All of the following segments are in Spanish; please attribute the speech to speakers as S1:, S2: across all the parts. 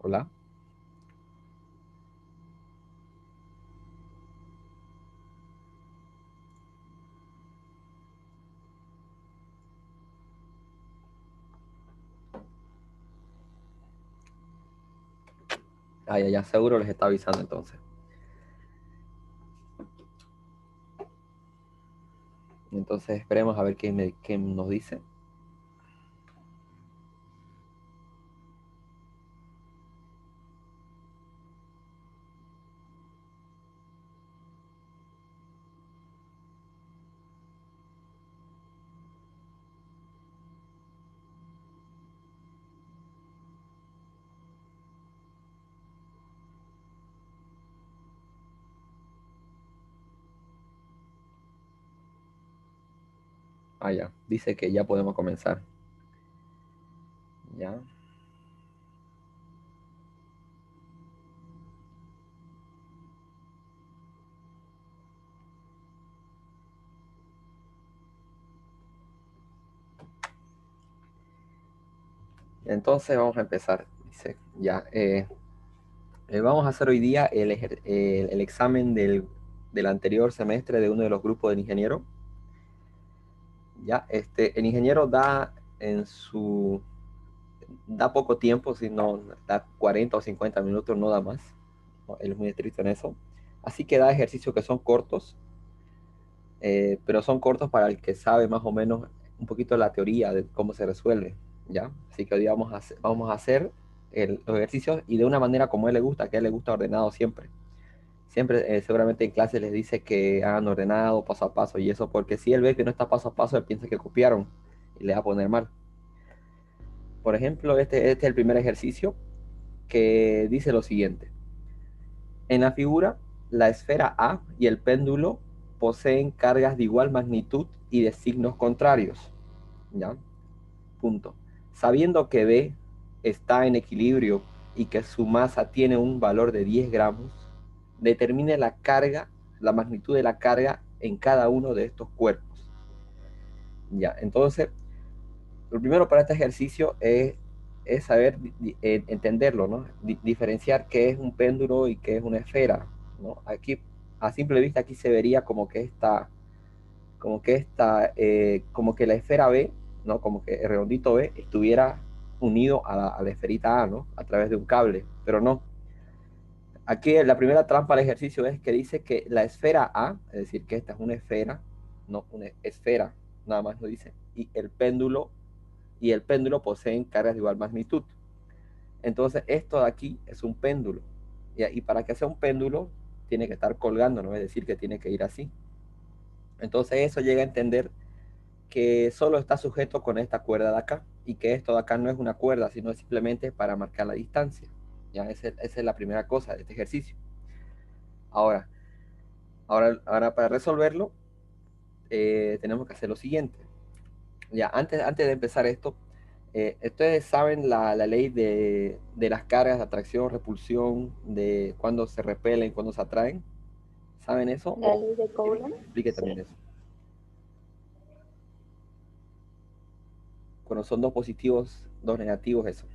S1: Hola. Ah, ya, ya, seguro les está avisando entonces. Entonces esperemos a ver qué nos dice. Ah, ya. Dice que ya podemos comenzar. Ya. Entonces vamos a empezar. Dice, ya. Vamos a hacer hoy día el examen del anterior semestre de uno de los grupos del ingeniero. Ya, el ingeniero da poco tiempo, si no da 40 o 50 minutos, no da más. ¿No? Él es muy estricto en eso. Así que da ejercicios que son cortos, pero son cortos para el que sabe más o menos un poquito la teoría de cómo se resuelve, ¿ya? Así que hoy vamos a hacer los ejercicios y de una manera como a él le gusta, que a él le gusta ordenado siempre. Siempre, seguramente en clase les dice que hagan ordenado, paso a paso, y eso porque si él ve que no está paso a paso, él piensa que copiaron y le va a poner mal. Por ejemplo, este es el primer ejercicio que dice lo siguiente. En la figura, la esfera A y el péndulo poseen cargas de igual magnitud y de signos contrarios. ¿Ya? Punto. Sabiendo que B está en equilibrio y que su masa tiene un valor de 10 gramos, determine la carga, la magnitud de la carga en cada uno de estos cuerpos. Ya, entonces, lo primero para este ejercicio es saber entenderlo, ¿no? Diferenciar qué es un péndulo y qué es una esfera, ¿no? Aquí, a simple vista, aquí se vería como que la esfera B, ¿no? Como que el redondito B estuviera unido a la esferita A, ¿no? A través de un cable, pero no. Aquí la primera trampa del ejercicio es que dice que la esfera A, es decir, que esta es una esfera, no una esfera, nada más lo dice, y el péndulo poseen cargas de igual magnitud. Entonces, esto de aquí es un péndulo. Y para que sea un péndulo, tiene que estar colgando, ¿no? Es decir, que tiene que ir así. Entonces, eso llega a entender que solo está sujeto con esta cuerda de acá y que esto de acá no es una cuerda, sino simplemente para marcar la distancia. Ya, esa es la primera cosa de este ejercicio. Ahora, ahora para resolverlo, tenemos que hacer lo siguiente. Ya, antes de empezar esto, ustedes saben la ley de las cargas de atracción, repulsión, de cuándo se repelen, cuándo se atraen. ¿Saben eso?
S2: La
S1: O
S2: ley de
S1: quieren
S2: Coulomb,
S1: que les explique también
S2: sí.
S1: eso. Cuando son dos positivos, dos negativos, eso.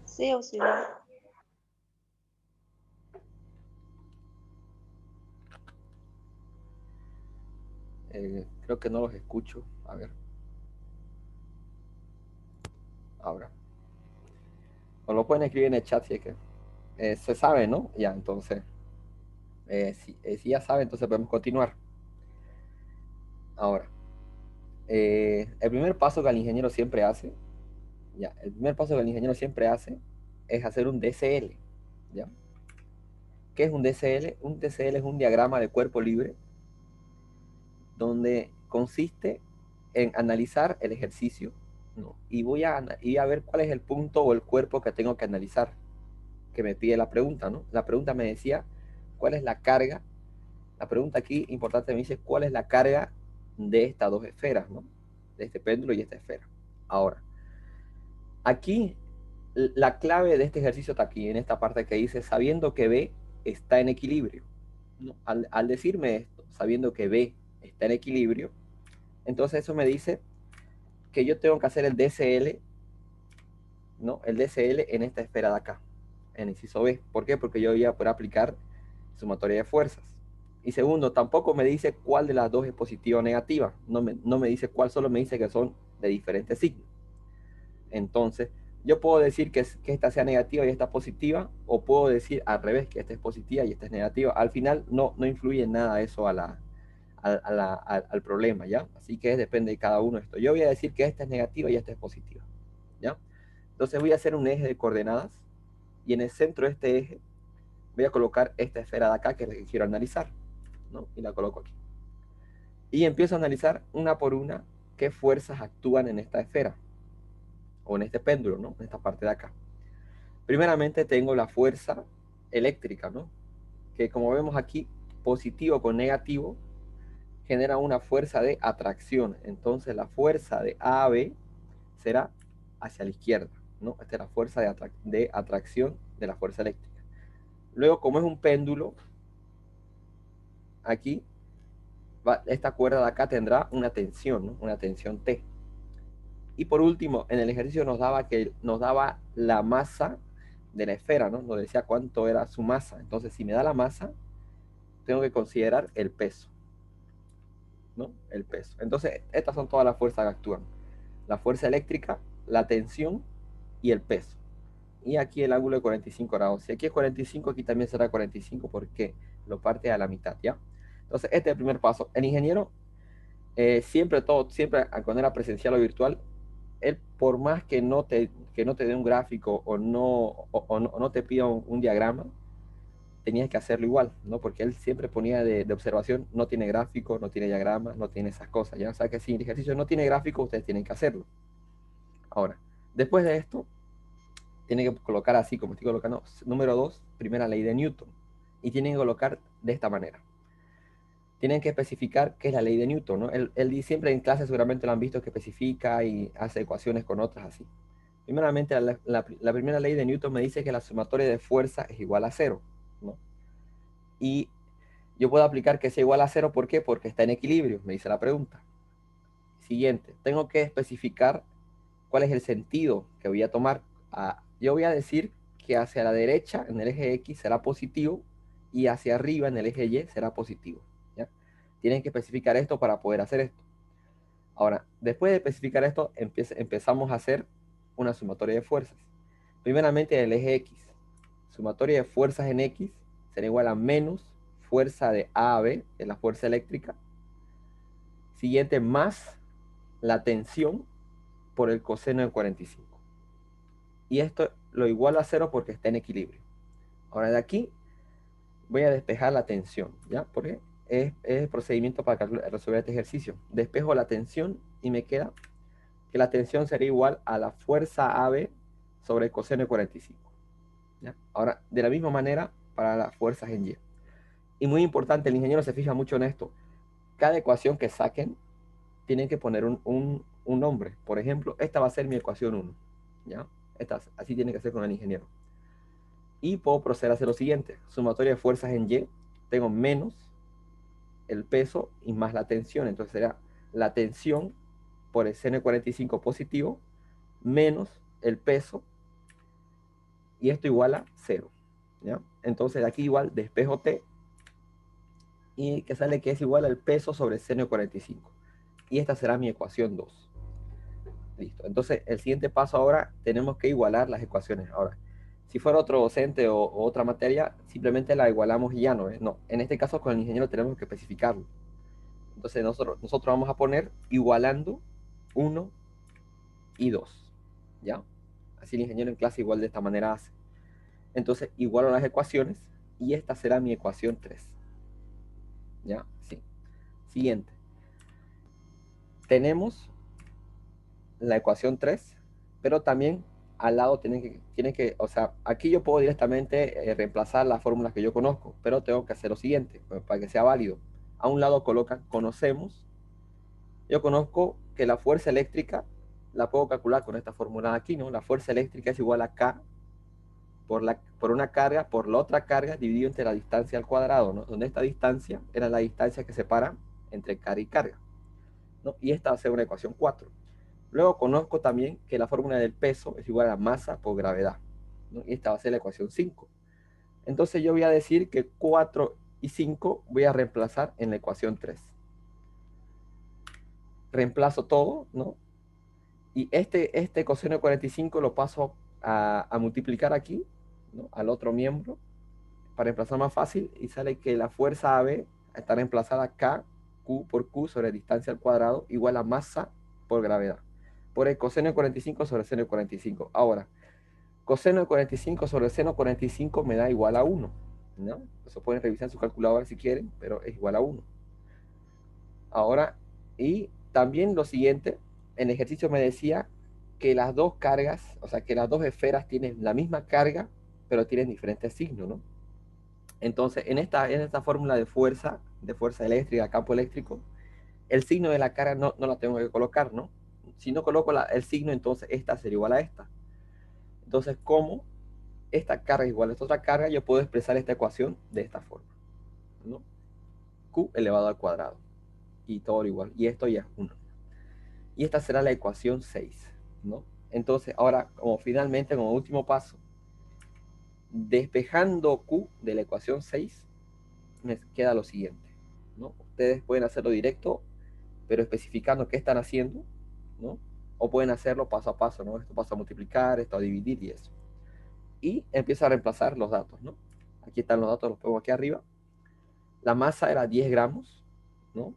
S2: Sí o sí no.
S1: Creo que no los escucho. A ver, ahora. O lo pueden escribir en el chat si es que se sabe, ¿no? Ya, entonces, si ya saben, entonces podemos continuar. Ahora, el primer paso que el ingeniero siempre hace, ya, el primer paso que el ingeniero siempre hace es hacer un DCL, ¿ya? ¿Qué es un DCL? Un DCL es un diagrama de cuerpo libre donde consiste en analizar el ejercicio, ¿no? Y voy a ver cuál es el punto o el cuerpo que tengo que analizar, que me pide la pregunta, ¿no? La pregunta me decía, ¿cuál es la carga? La pregunta aquí importante me dice, ¿cuál es la carga de estas dos esferas, ¿no? De este péndulo y esta esfera. Ahora, aquí la clave de este ejercicio está aquí, en esta parte que dice, sabiendo que B está en equilibrio. ¿No? Al decirme esto, sabiendo que B está en equilibrio, entonces eso me dice que yo tengo que hacer el DCL ¿no? El DCL en esta esfera de acá, en el inciso B. ¿Por qué? Porque yo voy a poder aplicar sumatoria de fuerzas. Y segundo, tampoco me dice cuál de las dos es positiva o negativa. No me dice cuál, solo me dice que son de diferentes signos. Entonces, yo puedo decir que esta sea negativa y esta positiva, o puedo decir al revés, que esta es positiva y esta es negativa. Al final no influye en nada eso al problema, ¿ya? Así que depende de cada uno de esto. Yo voy a decir que esta es negativa y esta es positiva, ¿ya? Entonces voy a hacer un eje de coordenadas y en el centro de este eje voy a colocar esta esfera de acá que es la que quiero analizar, ¿no? Y la coloco aquí. Y empiezo a analizar una por una qué fuerzas actúan en esta esfera o en este péndulo, ¿no? En esta parte de acá. Primeramente tengo la fuerza eléctrica, ¿no? Que como vemos aquí, positivo con negativo genera una fuerza de atracción. Entonces la fuerza de A a B será hacia la izquierda, ¿no? Esta es la fuerza de atracción de la fuerza eléctrica. Luego, como es un péndulo, aquí, esta cuerda de acá tendrá una tensión, ¿no? Una tensión T. Y por último, en el ejercicio nos daba la masa de la esfera, ¿no? Nos decía cuánto era su masa. Entonces, si me da la masa, tengo que considerar el peso, ¿no? El peso. Entonces, estas son todas las fuerzas que actúan. La fuerza eléctrica, la tensión y el peso. Y aquí el ángulo de 45 grados. Si aquí es 45, aquí también será 45 porque lo parte a la mitad, ¿ya? Entonces, este es el primer paso. El ingeniero, siempre cuando era presencial o virtual, él por más que no te dé un gráfico o no te pida un diagrama, tenías que hacerlo igual, ¿no? Porque él siempre ponía de observación, no tiene gráfico, no tiene diagrama, no tiene esas cosas, ¿ya? O sea que si el ejercicio no tiene gráfico, ustedes tienen que hacerlo. Ahora, después de esto, tienen que colocar así, como estoy colocando, número 2, primera ley de Newton. Y tienen que colocar de esta manera. Tienen que especificar qué es la ley de Newton, ¿no? Él siempre en clase seguramente lo han visto que especifica y hace ecuaciones con otras así. Primeramente, la primera ley de Newton me dice que la sumatoria de fuerza es igual a 0, ¿no? Y yo puedo aplicar que sea igual a 0, ¿por qué? Porque está en equilibrio, me dice la pregunta. Siguiente, tengo que especificar cuál es el sentido que voy a tomar. Yo voy a decir que hacia la derecha, en el eje X, será positivo y hacia arriba, en el eje Y, será positivo, ¿ya? Tienen que especificar esto para poder hacer esto. Ahora, después de especificar esto, empezamos a hacer una sumatoria de fuerzas. Primeramente, en el eje X. Sumatoria de fuerzas en X será igual a menos fuerza de A a B, que es la fuerza eléctrica. Siguiente, más la tensión por el coseno de 45. Y esto lo igualo a 0 porque está en equilibrio. Ahora de aquí voy a despejar la tensión, ¿ya? Porque es el procedimiento para resolver este ejercicio. Despejo la tensión y me queda que la tensión sería igual a la fuerza AB sobre el coseno de 45. ¿Ya? Ahora, de la misma manera para las fuerzas en Y. Y muy importante, el ingeniero se fija mucho en esto. Cada ecuación que saquen, tienen que poner un nombre. Por ejemplo, esta va a ser mi ecuación 1. ¿Ya? Así tiene que ser con el ingeniero. Y puedo proceder a hacer lo siguiente. Sumatoria de fuerzas en Y. Tengo menos el peso y más la tensión. Entonces será la tensión por el seno de 45 positivo menos el peso. Y esto igual a 0. ¿Ya? Entonces de aquí igual despejo T. Y que sale que es igual al peso sobre el seno de 45. Y esta será mi ecuación 2. Listo. Entonces, el siguiente paso ahora, tenemos que igualar las ecuaciones. Ahora, si fuera otro docente o otra materia, simplemente la igualamos y ya no. No, en este caso con el ingeniero tenemos que especificarlo. Entonces, nosotros vamos a poner igualando 1 y 2. ¿Ya? Así el ingeniero en clase igual de esta manera hace. Entonces, igualo las ecuaciones y esta será mi ecuación 3. ¿Ya? Sí. Siguiente. Tenemos la ecuación 3, pero también al lado tienen que, o sea, aquí yo puedo directamente reemplazar las fórmulas que yo conozco, pero tengo que hacer lo siguiente, para que sea válido. A un lado colocan, yo conozco que la fuerza eléctrica la puedo calcular con esta fórmula de aquí, ¿no? La fuerza eléctrica es igual a K por una carga, por la otra carga, dividido entre la distancia al cuadrado, ¿no? Donde esta distancia era la distancia que separa entre carga y carga, ¿no? Y esta va a ser una ecuación 4. Luego conozco también que la fórmula del peso es igual a masa por gravedad, ¿no? Y esta va a ser la ecuación 5. Entonces yo voy a decir que 4 y 5 voy a reemplazar en la ecuación 3. Reemplazo todo, ¿no? Y este coseno de 45 lo paso a multiplicar aquí, ¿no? Al otro miembro, para reemplazar más fácil, y sale que la fuerza AB está reemplazada K, Q por Q sobre distancia al cuadrado, igual a masa por gravedad, por el coseno de 45 sobre seno de 45. Ahora, coseno de 45 sobre seno de 45 me da igual a 1, ¿no? Eso pueden revisar en su calculadora si quieren, pero es igual a 1. Ahora, y también lo siguiente, el ejercicio me decía que las dos cargas, o sea, que las dos esferas tienen la misma carga, pero tienen diferentes signos, ¿no? Entonces, en esta fórmula de fuerza eléctrica, campo eléctrico, el signo de la carga no la tengo que colocar, ¿no? Si no coloco el signo, entonces esta sería igual a esta. Entonces, como esta carga es igual a esta otra carga, yo puedo expresar esta ecuación de esta forma, ¿no? Q elevado al cuadrado. Y todo igual. Y esto ya es 1. Y esta será la ecuación 6, ¿no? Entonces, ahora, como finalmente, como último paso, despejando Q de la ecuación 6, me queda lo siguiente, ¿no? Ustedes pueden hacerlo directo, pero especificando qué están haciendo, ¿no? O pueden hacerlo paso a paso, ¿no? Esto pasa a multiplicar, esto a dividir y eso. Y empiezo a reemplazar los datos, ¿no? Aquí están los datos, los pongo aquí arriba. La masa era 10 gramos, ¿no?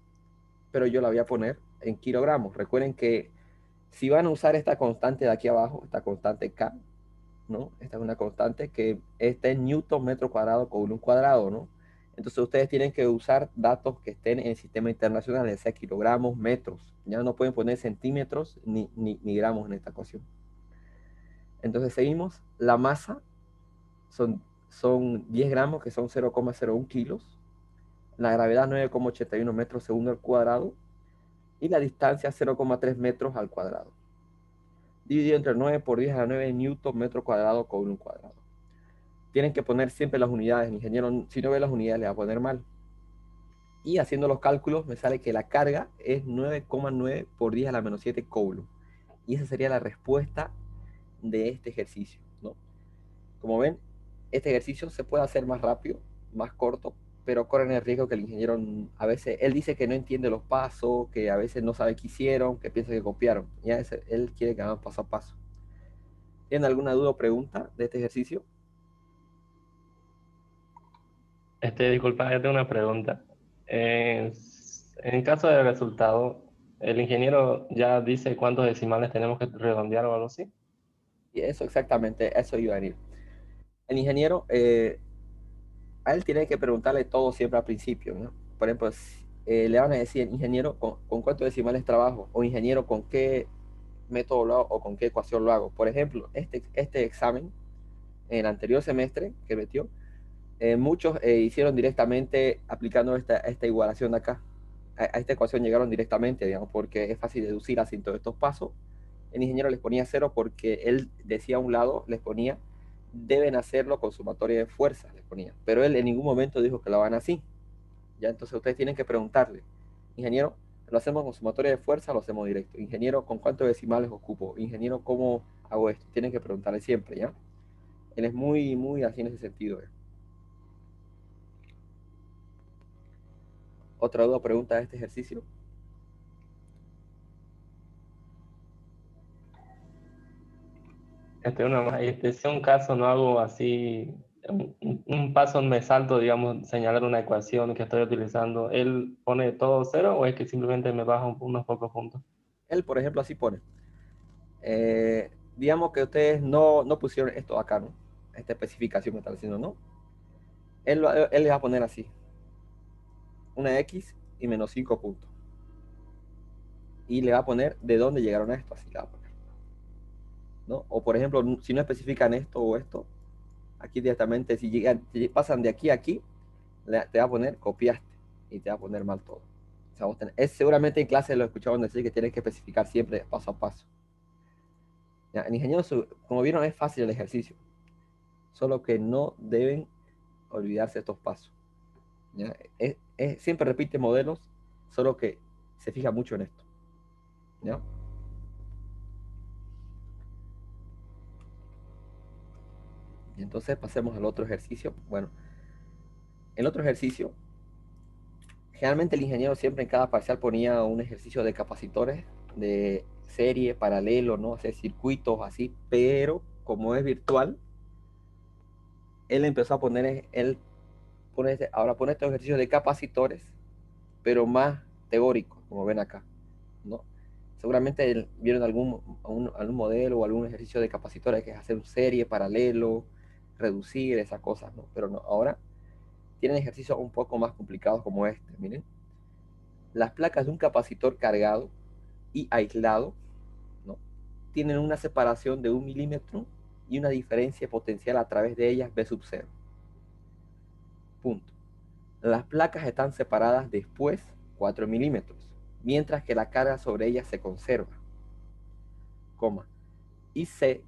S1: Pero yo la voy a poner en kilogramos. Recuerden que si van a usar esta constante de aquí abajo, esta constante K, ¿no? Esta es una constante que está en newton metro cuadrado con un cuadrado, ¿no? Entonces ustedes tienen que usar datos que estén en el sistema internacional, ya sea kilogramos, metros. Ya no pueden poner centímetros ni gramos en esta ecuación. Entonces seguimos. La masa son 10 gramos, que son 0,01 kilos. La gravedad 9,81 metros segundo al cuadrado. Y la distancia 0,3 metros al cuadrado. Dividido entre 9 por 10 a la 9 newton metro cuadrado con un cuadrado. Tienen que poner siempre las unidades. El ingeniero, si no ve las unidades, le va a poner mal. Y haciendo los cálculos, me sale que la carga es 9,9 por 10 a la menos 7 coulomb. Y esa sería la respuesta de este ejercicio, ¿no? Como ven, este ejercicio se puede hacer más rápido, más corto, pero corren el riesgo que el ingeniero a veces, él dice que no entiende los pasos, que a veces no sabe qué hicieron, que piensa que copiaron. Ya él quiere que hagan paso a paso. ¿Tienen alguna duda o pregunta de este ejercicio?
S2: Disculpa, yo tengo una pregunta. En caso del resultado, ¿el ingeniero ya dice cuántos decimales tenemos que redondear o algo así?
S1: Y eso exactamente, eso iba a venir. El ingeniero, a él tiene que preguntarle todo siempre al principio, ¿no? Por ejemplo, le van a decir, ingeniero, ¿con cuántos decimales trabajo? O ingeniero, ¿con qué método lo hago? O ¿con qué ecuación lo hago? Por ejemplo, este examen, en el anterior semestre que metió, muchos hicieron directamente aplicando esta igualación de acá. A esta ecuación llegaron directamente, digamos, porque es fácil deducir así todos estos pasos. El ingeniero les ponía cero porque él decía a un lado, les ponía, deben hacerlo con sumatoria de fuerzas, les ponía. Pero él en ningún momento dijo que lo hagan así. Ya, entonces ustedes tienen que preguntarle, ingeniero, ¿lo hacemos con sumatoria de fuerza o lo hacemos directo? Ingeniero, ¿con cuántos decimales ocupo? Ingeniero, ¿cómo hago esto? Tienen que preguntarle siempre, ¿ya? Él es muy, muy así en ese sentido. ¿Otra duda o pregunta de este ejercicio?
S2: Una más. Si en un caso no hago así, un paso me salto, digamos, señalar una ecuación que estoy utilizando, ¿él pone todo cero o es que simplemente me baja unos pocos puntos?
S1: Él, por ejemplo, así pone. Digamos que ustedes no pusieron esto acá, ¿no? Esta especificación que están haciendo, ¿no? Él le va a poner así, una X y menos 5 puntos. Y le va a poner de dónde llegaron a esto, así le va a poner, ¿no? O por ejemplo, si no especifican esto o esto, aquí directamente, si pasan de aquí a aquí, te va a poner copiaste y te va a poner mal todo. O sea, seguramente en clase lo escuchaban decir que tienes que especificar siempre paso a paso. Ya, en ingeniero, como vieron, es fácil el ejercicio, solo que no deben olvidarse estos pasos. ¿Ya? Siempre repite modelos, solo que se fija mucho en esto. ¿Ya? Entonces pasemos al otro ejercicio. Bueno, el otro ejercicio, generalmente el ingeniero siempre en cada parcial ponía un ejercicio de capacitores de serie, paralelo, ¿no? Hacer circuitos así, pero como es virtual, él empezó a poner, ahora pone estos ejercicios de capacitores, pero más teóricos, como ven acá, ¿no? Seguramente vieron algún modelo o algún ejercicio de capacitores que es hacer serie, paralelo, reducir esas cosas, ¿no? Pero no, ahora tienen ejercicios un poco más complicados como este, miren. Las placas de un capacitor cargado y aislado, ¿no? Tienen una separación de 1 milímetro y una diferencia potencial a través de ellas V sub 0. Punto. Las placas están separadas después 4 milímetros, mientras que la carga sobre ellas se conserva, coma, y se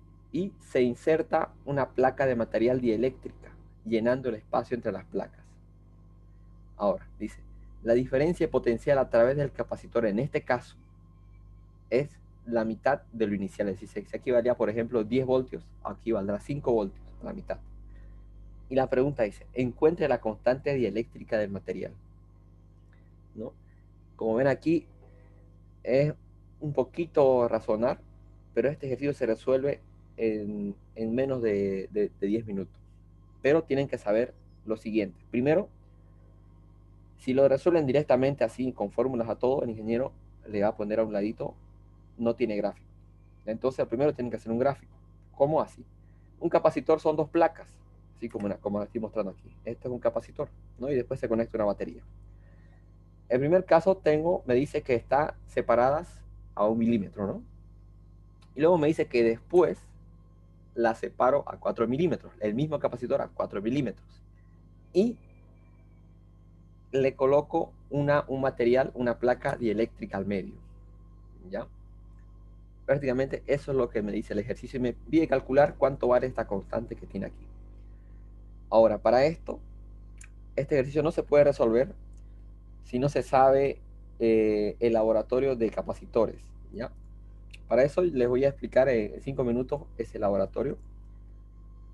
S1: inserta una placa de material dieléctrica, llenando el espacio entre las placas. Ahora, dice, la diferencia potencial a través del capacitor en este caso es la mitad de lo inicial. Es decir, si aquí valía, por ejemplo, 10 voltios, aquí valdrá 5 voltios, la mitad. Y la pregunta dice, encuentre la constante dieléctrica del material, ¿no? Como ven aquí, es un poquito razonar, pero este ejercicio se resuelve en menos de 10 minutos. Pero tienen que saber lo siguiente. Primero, si lo resuelven directamente así, con fórmulas a todo, el ingeniero le va a poner a un ladito, no tiene gráfico. Entonces, primero tienen que hacer un gráfico. ¿Cómo así? Un capacitor son dos placas, así como estoy mostrando aquí. Este es un capacitor, ¿no? Y después se conecta una batería. El primer caso me dice que está separadas a 1 milímetro, ¿no? Y luego me dice que después la separo a 4 milímetros, el mismo capacitor a 4 milímetros. Y le coloco un material, una placa dieléctrica al medio, ¿ya? Prácticamente eso es lo que me dice el ejercicio y me pide calcular cuánto vale esta constante que tiene aquí. Ahora, para esto, este ejercicio no se puede resolver si no se sabe el laboratorio de capacitores, ¿ya? Para eso les voy a explicar en 5 minutos ese laboratorio,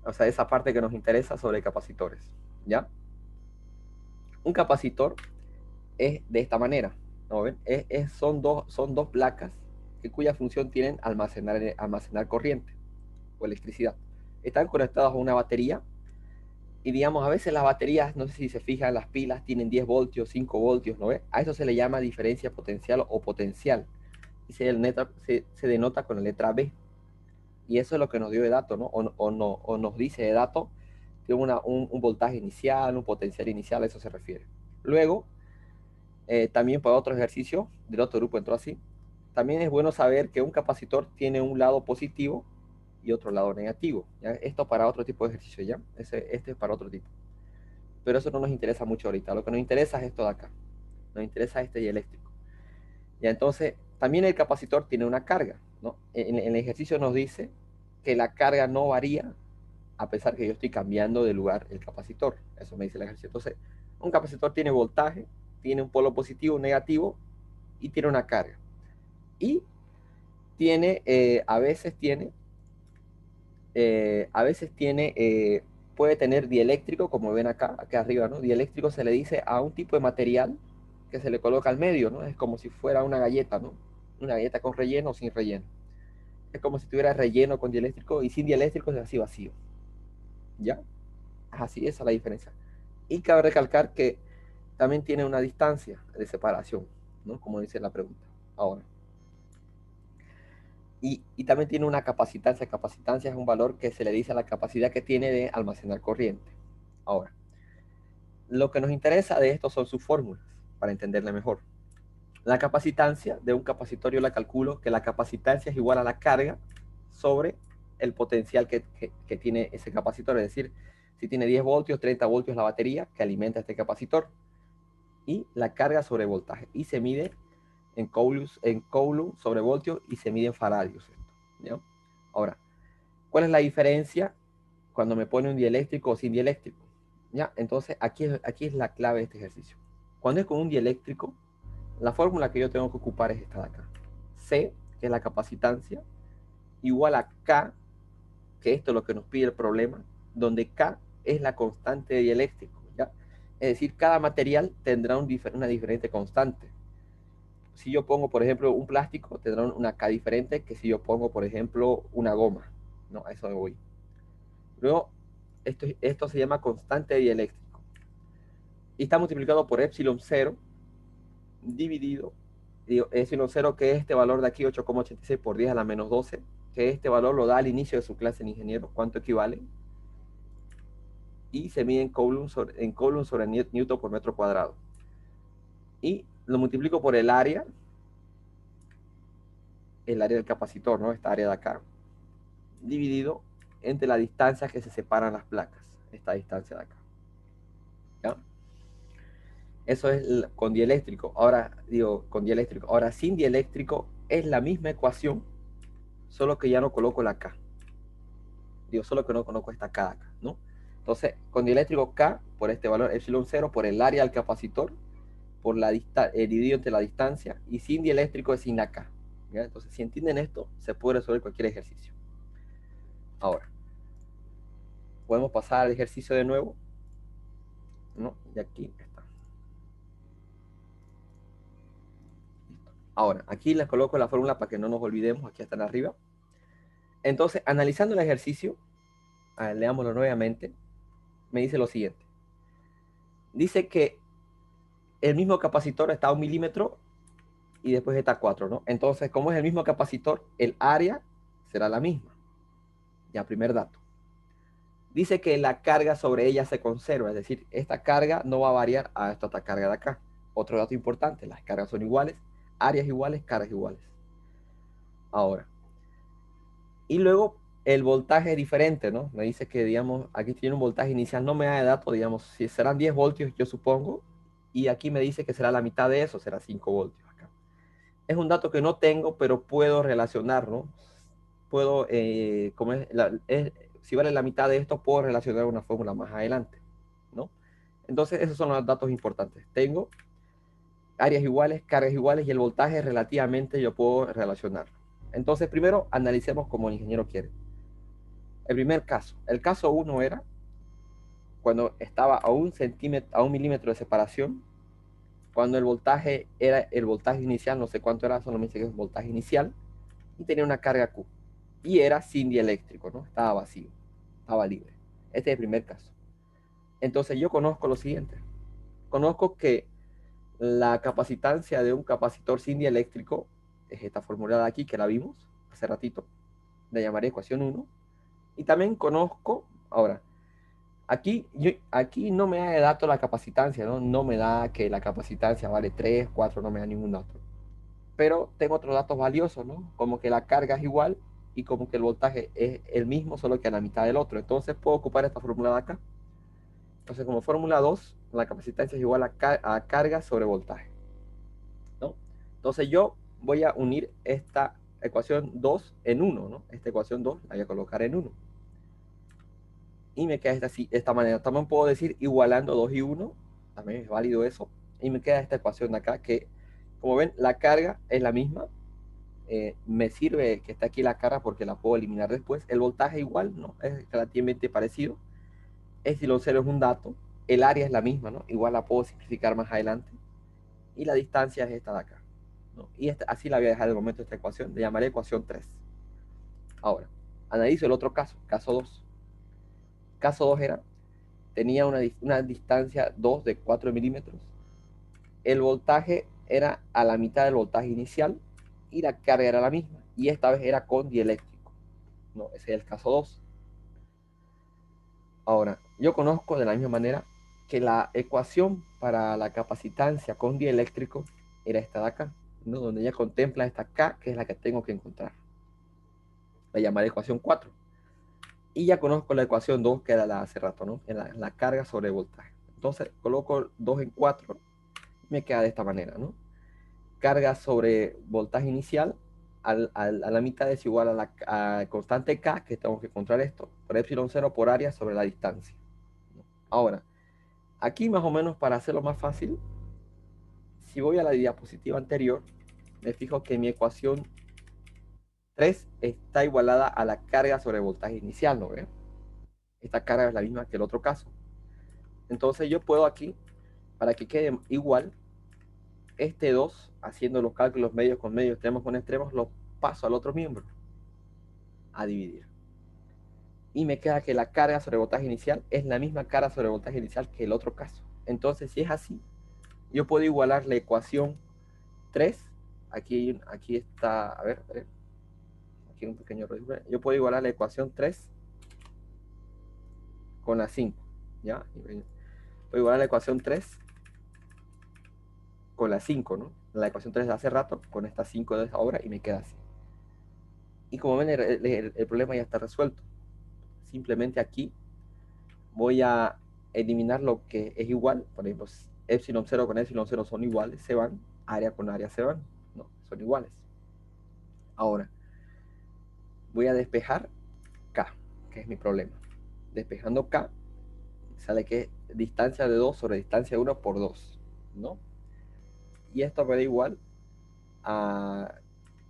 S1: o sea, esa parte que nos interesa sobre capacitores, ¿ya? Un capacitor es de esta manera, ¿no ven? Son dos placas cuya función tienen almacenar corriente o electricidad. Están conectadas a una batería y digamos, a veces las baterías, no sé si se fijan, las pilas tienen 10 voltios, 5 voltios, ¿no ve? A eso se le llama diferencia potencial o potencial y se denota con la letra B. Y eso es lo que nos dio de dato, ¿no? O nos dice de dato que un voltaje inicial, un potencial inicial, a eso se refiere. Luego, también para otro ejercicio, del otro grupo entró así, también es bueno saber que un capacitor tiene un lado positivo y otro lado negativo, ¿ya? Esto para otro tipo de ejercicio, ¿ya? Este es para otro tipo. Pero eso no nos interesa mucho ahorita. Lo que nos interesa es esto de acá. Nos interesa este dieléctrico. Ya, entonces, también el capacitor tiene una carga, ¿no? En el ejercicio nos dice que la carga no varía a pesar que yo estoy cambiando de lugar el capacitor. Eso me dice el ejercicio. Entonces, un capacitor tiene voltaje, tiene un polo positivo, un negativo y tiene una carga. Y a veces puede tener dieléctrico, como ven acá arriba, ¿no? Dieléctrico se le dice a un tipo de material que se le coloca al medio, ¿no? Es como si fuera una galleta, ¿no? Una galleta con relleno o sin relleno. Es como si tuviera relleno con dieléctrico y sin dieléctrico es así vacío. ¿Ya? Así es la diferencia. Y cabe recalcar que también tiene una distancia de separación, ¿no? Como dice la pregunta. Ahora. Y también tiene una capacitancia. Capacitancia es un valor que se le dice a la capacidad que tiene de almacenar corriente. Ahora, lo que nos interesa de esto son sus fórmulas, para entenderle mejor. La capacitancia de un capacitor yo la calculo que la capacitancia es igual a la carga sobre el potencial que tiene ese capacitor. Es decir, si tiene 10 voltios, 30 voltios la batería que alimenta este capacitor y la carga sobre voltaje. Y se mide en coulomb sobre voltios y se mide en faradios. ¿Ya? Ahora, ¿cuál es la diferencia cuando me pone un dieléctrico o sin dieléctrico? ¿Ya? Entonces, aquí es la clave de este ejercicio. Cuando es con un dieléctrico, la fórmula que yo tengo que ocupar es esta de acá. C, que es la capacitancia, igual a K, que esto es lo que nos pide el problema, donde K es la constante de dieléctrico, ¿ya? Es decir, cada material tendrá una diferente constante. Si yo pongo, por ejemplo, un plástico, tendrá una K diferente que si yo pongo, por ejemplo, una goma. No, a eso me voy. Luego, esto se llama constante de dieléctrico. Y está multiplicado por epsilon 0 dividido, digo, epsilon 0 que es este valor de aquí, 8,86 por 10 a la menos 12, que este valor lo da al inicio de su clase en ingeniero, ¿cuánto equivale? Y se mide en Coulomb sobre Newton por metro cuadrado. Y lo multiplico por el área del capacitor, ¿no? Esta área de acá, dividido entre la distancia que se separan las placas, esta distancia de acá. ¿Ya? Eso es con dieléctrico. Ahora, digo, con dieléctrico. Ahora, sin dieléctrico es la misma ecuación, solo que ya no coloco la K. Digo, solo que no conozco esta K acá, ¿no? Entonces, con dieléctrico K, por este valor epsilon 0, por el área del capacitor, por dividido entre la distancia, y sin dieléctrico es sin la K. ¿Ya? Entonces, si entienden esto, se puede resolver cualquier ejercicio. Ahora, podemos pasar al ejercicio de nuevo, ¿no? Y aquí está. Listo. Ahora, aquí les coloco la fórmula para que no nos olvidemos, aquí están arriba. Entonces, analizando el ejercicio, leámoslo nuevamente, me dice lo siguiente. Dice que el mismo capacitor está a 1 milímetro y después está a 4, ¿no? Entonces, como es el mismo capacitor, el área será la misma. Ya, primer dato. Dice que la carga sobre ella se conserva, es decir, esta carga no va a variar a esta carga de acá. Otro dato importante, las cargas son iguales, áreas iguales, cargas iguales. Ahora, y luego el voltaje es diferente, ¿no? Me dice que, digamos, aquí tiene un voltaje inicial, no me da de dato, digamos, si serán 10 voltios, yo supongo, y aquí me dice que será la mitad de eso, será 5 voltios acá. Es un dato que no tengo, pero puedo relacionar, ¿no? Puedo, como si vale la mitad de esto, puedo relacionar una fórmula más adelante, ¿no? Entonces, esos son los datos importantes. Tengo áreas iguales, cargas iguales y el voltaje relativamente yo puedo relacionarlo. Entonces, primero analicemos como el ingeniero quiere. El primer caso, el caso 1 era cuando estaba a 1 milímetro de separación, cuando el voltaje era el voltaje inicial, no sé cuánto era, solo me dice que es un voltaje inicial, y tenía una carga Q. Y era sin dieléctrico, ¿no? Estaba vacío, estaba libre. Este es el primer caso. Entonces yo conozco lo siguiente. Conozco que la capacitancia de un capacitor sin dieléctrico es esta formulada aquí, que la vimos hace ratito. La llamaré ecuación 1. Y también conozco, ahora, aquí no me da de dato la capacitancia, ¿no? No me da que la capacitancia vale 3, 4, no me da ningún dato. Pero tengo otros datos valiosos, ¿no? Como que la carga es igual y como que el voltaje es el mismo, solo que a la mitad del otro. Entonces puedo ocupar esta fórmula de acá. Entonces, como fórmula 2, la capacitancia es igual a carga sobre voltaje, ¿no? Entonces yo voy a unir esta ecuación 2 en 1, ¿no? Esta ecuación 2 la voy a colocar en 1. Y me queda esta manera. También puedo decir igualando 2 y 1, también es válido eso. Y me queda esta ecuación de acá que, como ven, la carga es la misma. Me sirve que está aquí la carga porque la puedo eliminar después. El voltaje igual, ¿no? Es relativamente parecido. Epsilon 0 es un dato. El área es la misma, ¿no? Igual la puedo simplificar más adelante. Y la distancia es esta de acá, ¿no? Y así la voy a dejar de momento esta ecuación. Le llamaré ecuación 3. Ahora, analizo el otro caso, caso 2. Caso 2 tenía una distancia 2 de 4 milímetros. El voltaje era a la mitad del voltaje inicial y la carga era la misma. Y esta vez era con dieléctrico, ¿no? Ese es el caso 2. Ahora, yo conozco de la misma manera que la ecuación para la capacitancia con dieléctrico era esta de acá, ¿no? Donde ya contempla esta K, que es la que tengo que encontrar. La llamaré ecuación 4. Y ya conozco la ecuación 2, que era la hace rato, ¿no? La carga sobre voltaje. Entonces, coloco 2 en 4, me queda de esta manera, ¿no? Carga sobre voltaje inicial a la mitad es igual a la constante K, que tengo que encontrar esto, por epsilon 0 por área sobre la distancia. Ahora, aquí más o menos para hacerlo más fácil, si voy a la diapositiva anterior, me fijo que mi ecuación 3 está igualada a la carga sobre voltaje inicial, ¿no ven? esta carga es la misma que el otro caso. Entonces yo puedo aquí, para que quede igual, este 2, haciendo los cálculos medios con medios, extremos con extremos, lo paso al otro miembro a dividir. Y me queda que la carga sobre voltaje inicial es la misma carga sobre voltaje inicial que el otro caso. Entonces, si es así, yo puedo igualar la ecuación 3. Aquí está, a ver, aquí un pequeño error. Yo puedo igualar la ecuación 3 con la 5, ¿ya? Puedo igualar la ecuación 3 con la 5, ¿no? La ecuación 3 de hace rato con esta 5 de ahora y me queda así. Y como ven, el problema ya está resuelto. Simplemente aquí voy a eliminar lo que es igual. Por ejemplo, epsilon 0 con epsilon 0 son iguales, se van. Área con área se van. No, son iguales. Ahora, voy a despejar K, que es mi problema. Despejando K, sale que es distancia de 2 sobre distancia de 1 por 2, ¿no? Y esto me da igual a,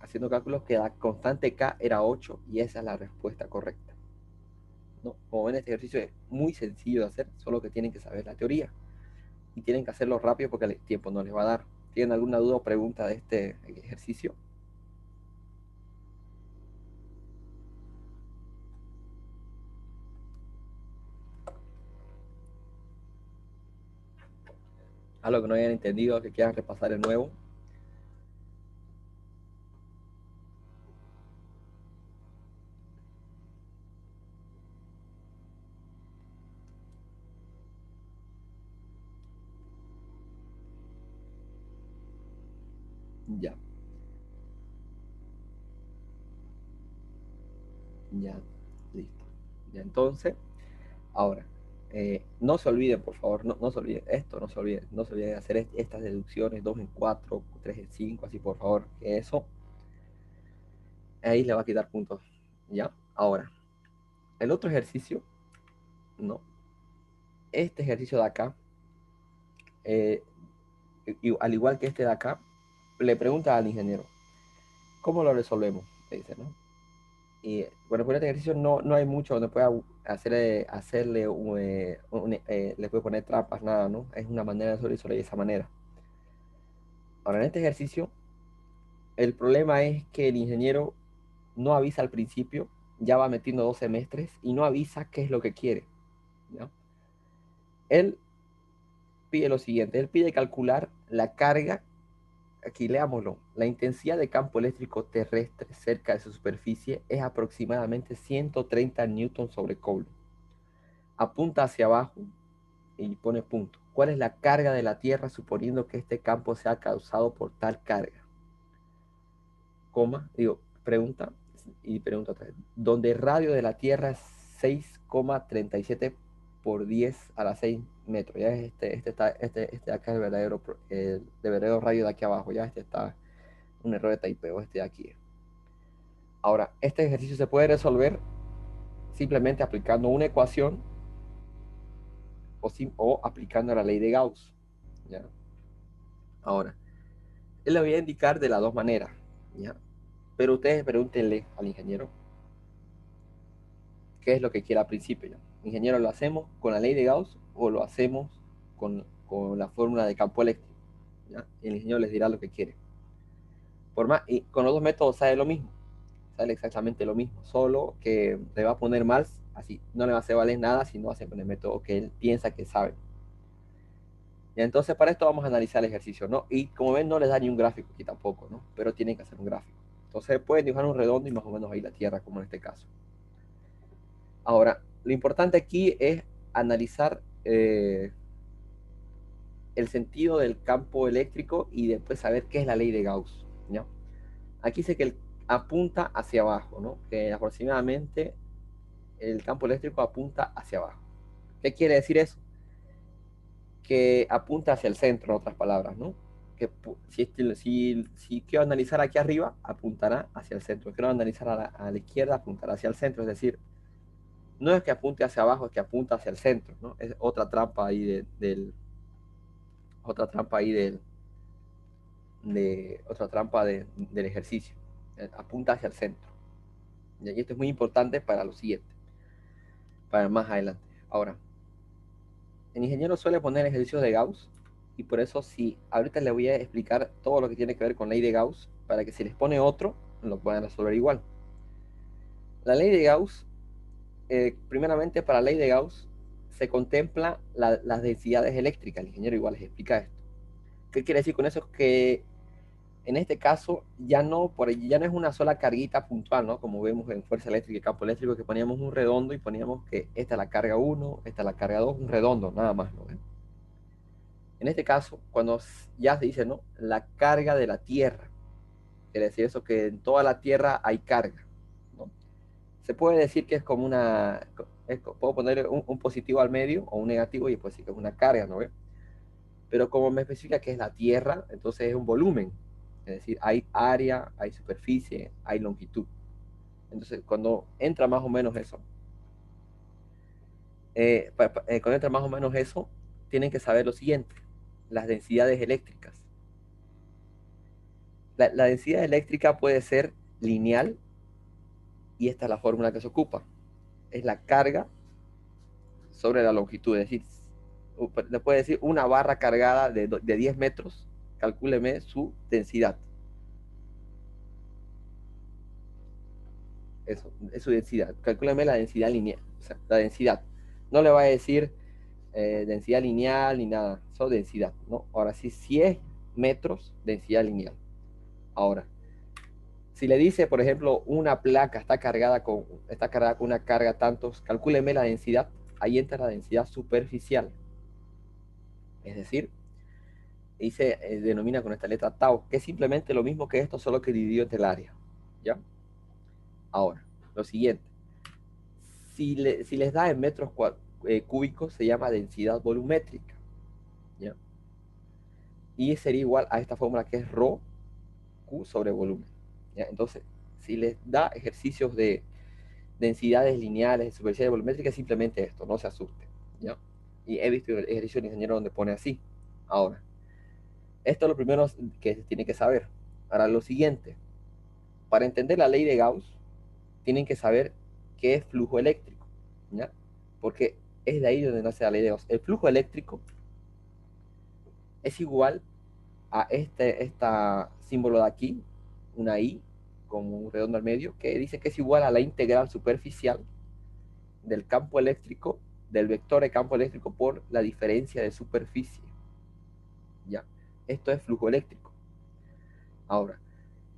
S1: haciendo cálculos, que la constante K era 8 y esa es la respuesta correcta, ¿no? Como ven, este ejercicio es muy sencillo de hacer, solo que tienen que saber la teoría y tienen que hacerlo rápido porque el tiempo no les va a dar. ¿Tienen alguna duda o pregunta de este ejercicio? Algo que no hayan entendido, que quieran repasar de nuevo. Ya, ya, listo. Ya, entonces, ahora, no se olviden, por favor, no se olviden esto, no se olviden de hacer estas deducciones, 2 en 4, 3 en 5, así por favor, que eso, ahí le va a quitar puntos, ¿ya? Ahora, el otro ejercicio, ¿no? Este ejercicio de acá, eh, al igual que este de acá, le pregunta al ingeniero, ¿cómo lo resolvemos? Le dice, ¿no? Y bueno, por este ejercicio no hay mucho donde pueda hacerle le puede poner trampas, nada, ¿no? Es una manera de resolver de esa manera. Ahora, en este ejercicio, el problema es que el ingeniero no avisa al principio, ya va metiendo 2 semestres y no avisa qué es lo que quiere, ¿no? Él pide lo siguiente, él pide calcular la carga, aquí leámoslo, la intensidad de campo eléctrico terrestre cerca de su superficie es aproximadamente 130 newtons sobre coulomb. Apunta hacia abajo y pone punto. ¿Cuál es la carga de la Tierra suponiendo que este campo sea causado por tal carga? Coma, digo, pregunta y pregunta otra vez. Donde el radio de la Tierra es 6,37 por 10 a la 6 metros. Ya es este acá es el verdadero radio de aquí abajo. Ya este está un error de typeo, este de aquí. Ahora, este ejercicio se puede resolver simplemente aplicando una ecuación o aplicando la ley de Gauss, ¿ya? Ahora, él le voy a indicar de las dos maneras, ¿ya? Pero ustedes pregúntenle al ingeniero qué es lo que quiere al principio, ¿ya? Ingeniero, ¿lo hacemos con la ley de Gauss o lo hacemos con la fórmula de campo eléctrico? ¿Ya? El ingeniero les dirá lo que quiere. Y con los dos métodos sale lo mismo, sale exactamente lo mismo, solo que le va a poner más, así, no le va a hacer valer nada si no hace con el método que él piensa que sabe. Y entonces para esto vamos a analizar el ejercicio, ¿no? Y como ven no les da ni un gráfico aquí tampoco, ¿no? Pero tienen que hacer un gráfico. Entonces pueden dibujar un redondo y más o menos ahí la Tierra, como en este caso. Ahora, lo importante aquí es analizar el sentido del campo eléctrico y después saber qué es la ley de Gauss, ¿no? Aquí dice que apunta hacia abajo, ¿no? Que aproximadamente el campo eléctrico apunta hacia abajo. ¿Qué quiere decir eso? Que apunta hacia el centro, en otras palabras, ¿no? Que si quiero analizar aquí arriba, apuntará hacia el centro. Quiero analizar a la izquierda, apuntará hacia el centro. Es decir, no es que apunte hacia abajo, es que apunta hacia el centro, ¿no? Es otra trampa ahí otra trampa ahí otra trampa del ejercicio. Apunta hacia el centro. Y esto es muy importante para lo siguiente. para más adelante. Ahora, el ingeniero suele poner ejercicios de Gauss, y por eso sí, ahorita le voy a explicar todo lo que tiene que ver con ley de Gauss, para que si les pone otro, lo puedan resolver igual. La ley de Gauss, primeramente para la ley de Gauss, se contempla las densidades eléctricas. El ingeniero igual les explica esto. ¿Qué quiere decir con eso? Que en este caso ya no es una sola carguita puntual, ¿no? Como vemos en fuerza eléctrica y campo eléctrico, que poníamos un redondo y poníamos que esta es la carga 1, esta es la carga 2, un redondo, nada más, ¿no? En este caso, cuando ya se dice, ¿no? La carga de la Tierra, quiere decir eso, que en toda la Tierra hay carga, ¿no? Se puede decir que es como puedo poner un positivo al medio o un negativo y pues sí que es una carga, ¿no? Pero como me especifica que es la Tierra, entonces es un volumen. Es decir, hay área, hay superficie, hay longitud. Entonces, cuando entra más o menos eso, cuando entra más o menos eso, tienen que saber lo siguiente: las densidades eléctricas. La densidad eléctrica puede ser lineal, y esta es la fórmula que se ocupa. Es la carga sobre la longitud. Es decir, le puede decir una barra cargada de 10 metros, calcúleme su densidad. Eso, es su densidad. Calcúleme la densidad lineal. O sea, la densidad. No le va a decir densidad lineal ni nada. Solo densidad, ¿no? Ahora sí, si es metros, densidad lineal. Ahora, si le dice, por ejemplo, una placa está cargada con una carga tantos, calcúleme la densidad. Ahí entra la densidad superficial. Es decir, y se denomina con esta letra tau, que es simplemente lo mismo que esto, solo que dividido entre el área. ¿Ya? Ahora, lo siguiente. Si les da en metros cúbicos, se llama densidad volumétrica. ¿Ya? Y sería igual a esta fórmula que es ρ Q sobre volumen. ¿Ya? Entonces, si les da ejercicios de densidades lineales, de superficie volumétrica, es simplemente esto, no se asusten. ¿Ya? Y he visto ejercicios de ingeniero donde pone así. Ahora, esto es lo primero que se tiene que saber. Ahora, lo siguiente: para entender la ley de Gauss, tienen que saber qué es flujo eléctrico, ¿ya? Porque es de ahí donde nace la ley de Gauss. El flujo eléctrico es igual a esta símbolo de aquí, una I, como un redondo al medio, que dice que es igual a la integral superficial del campo eléctrico, del vector de campo eléctrico por la diferencia de superficie, ¿ya? Esto es flujo eléctrico. Ahora,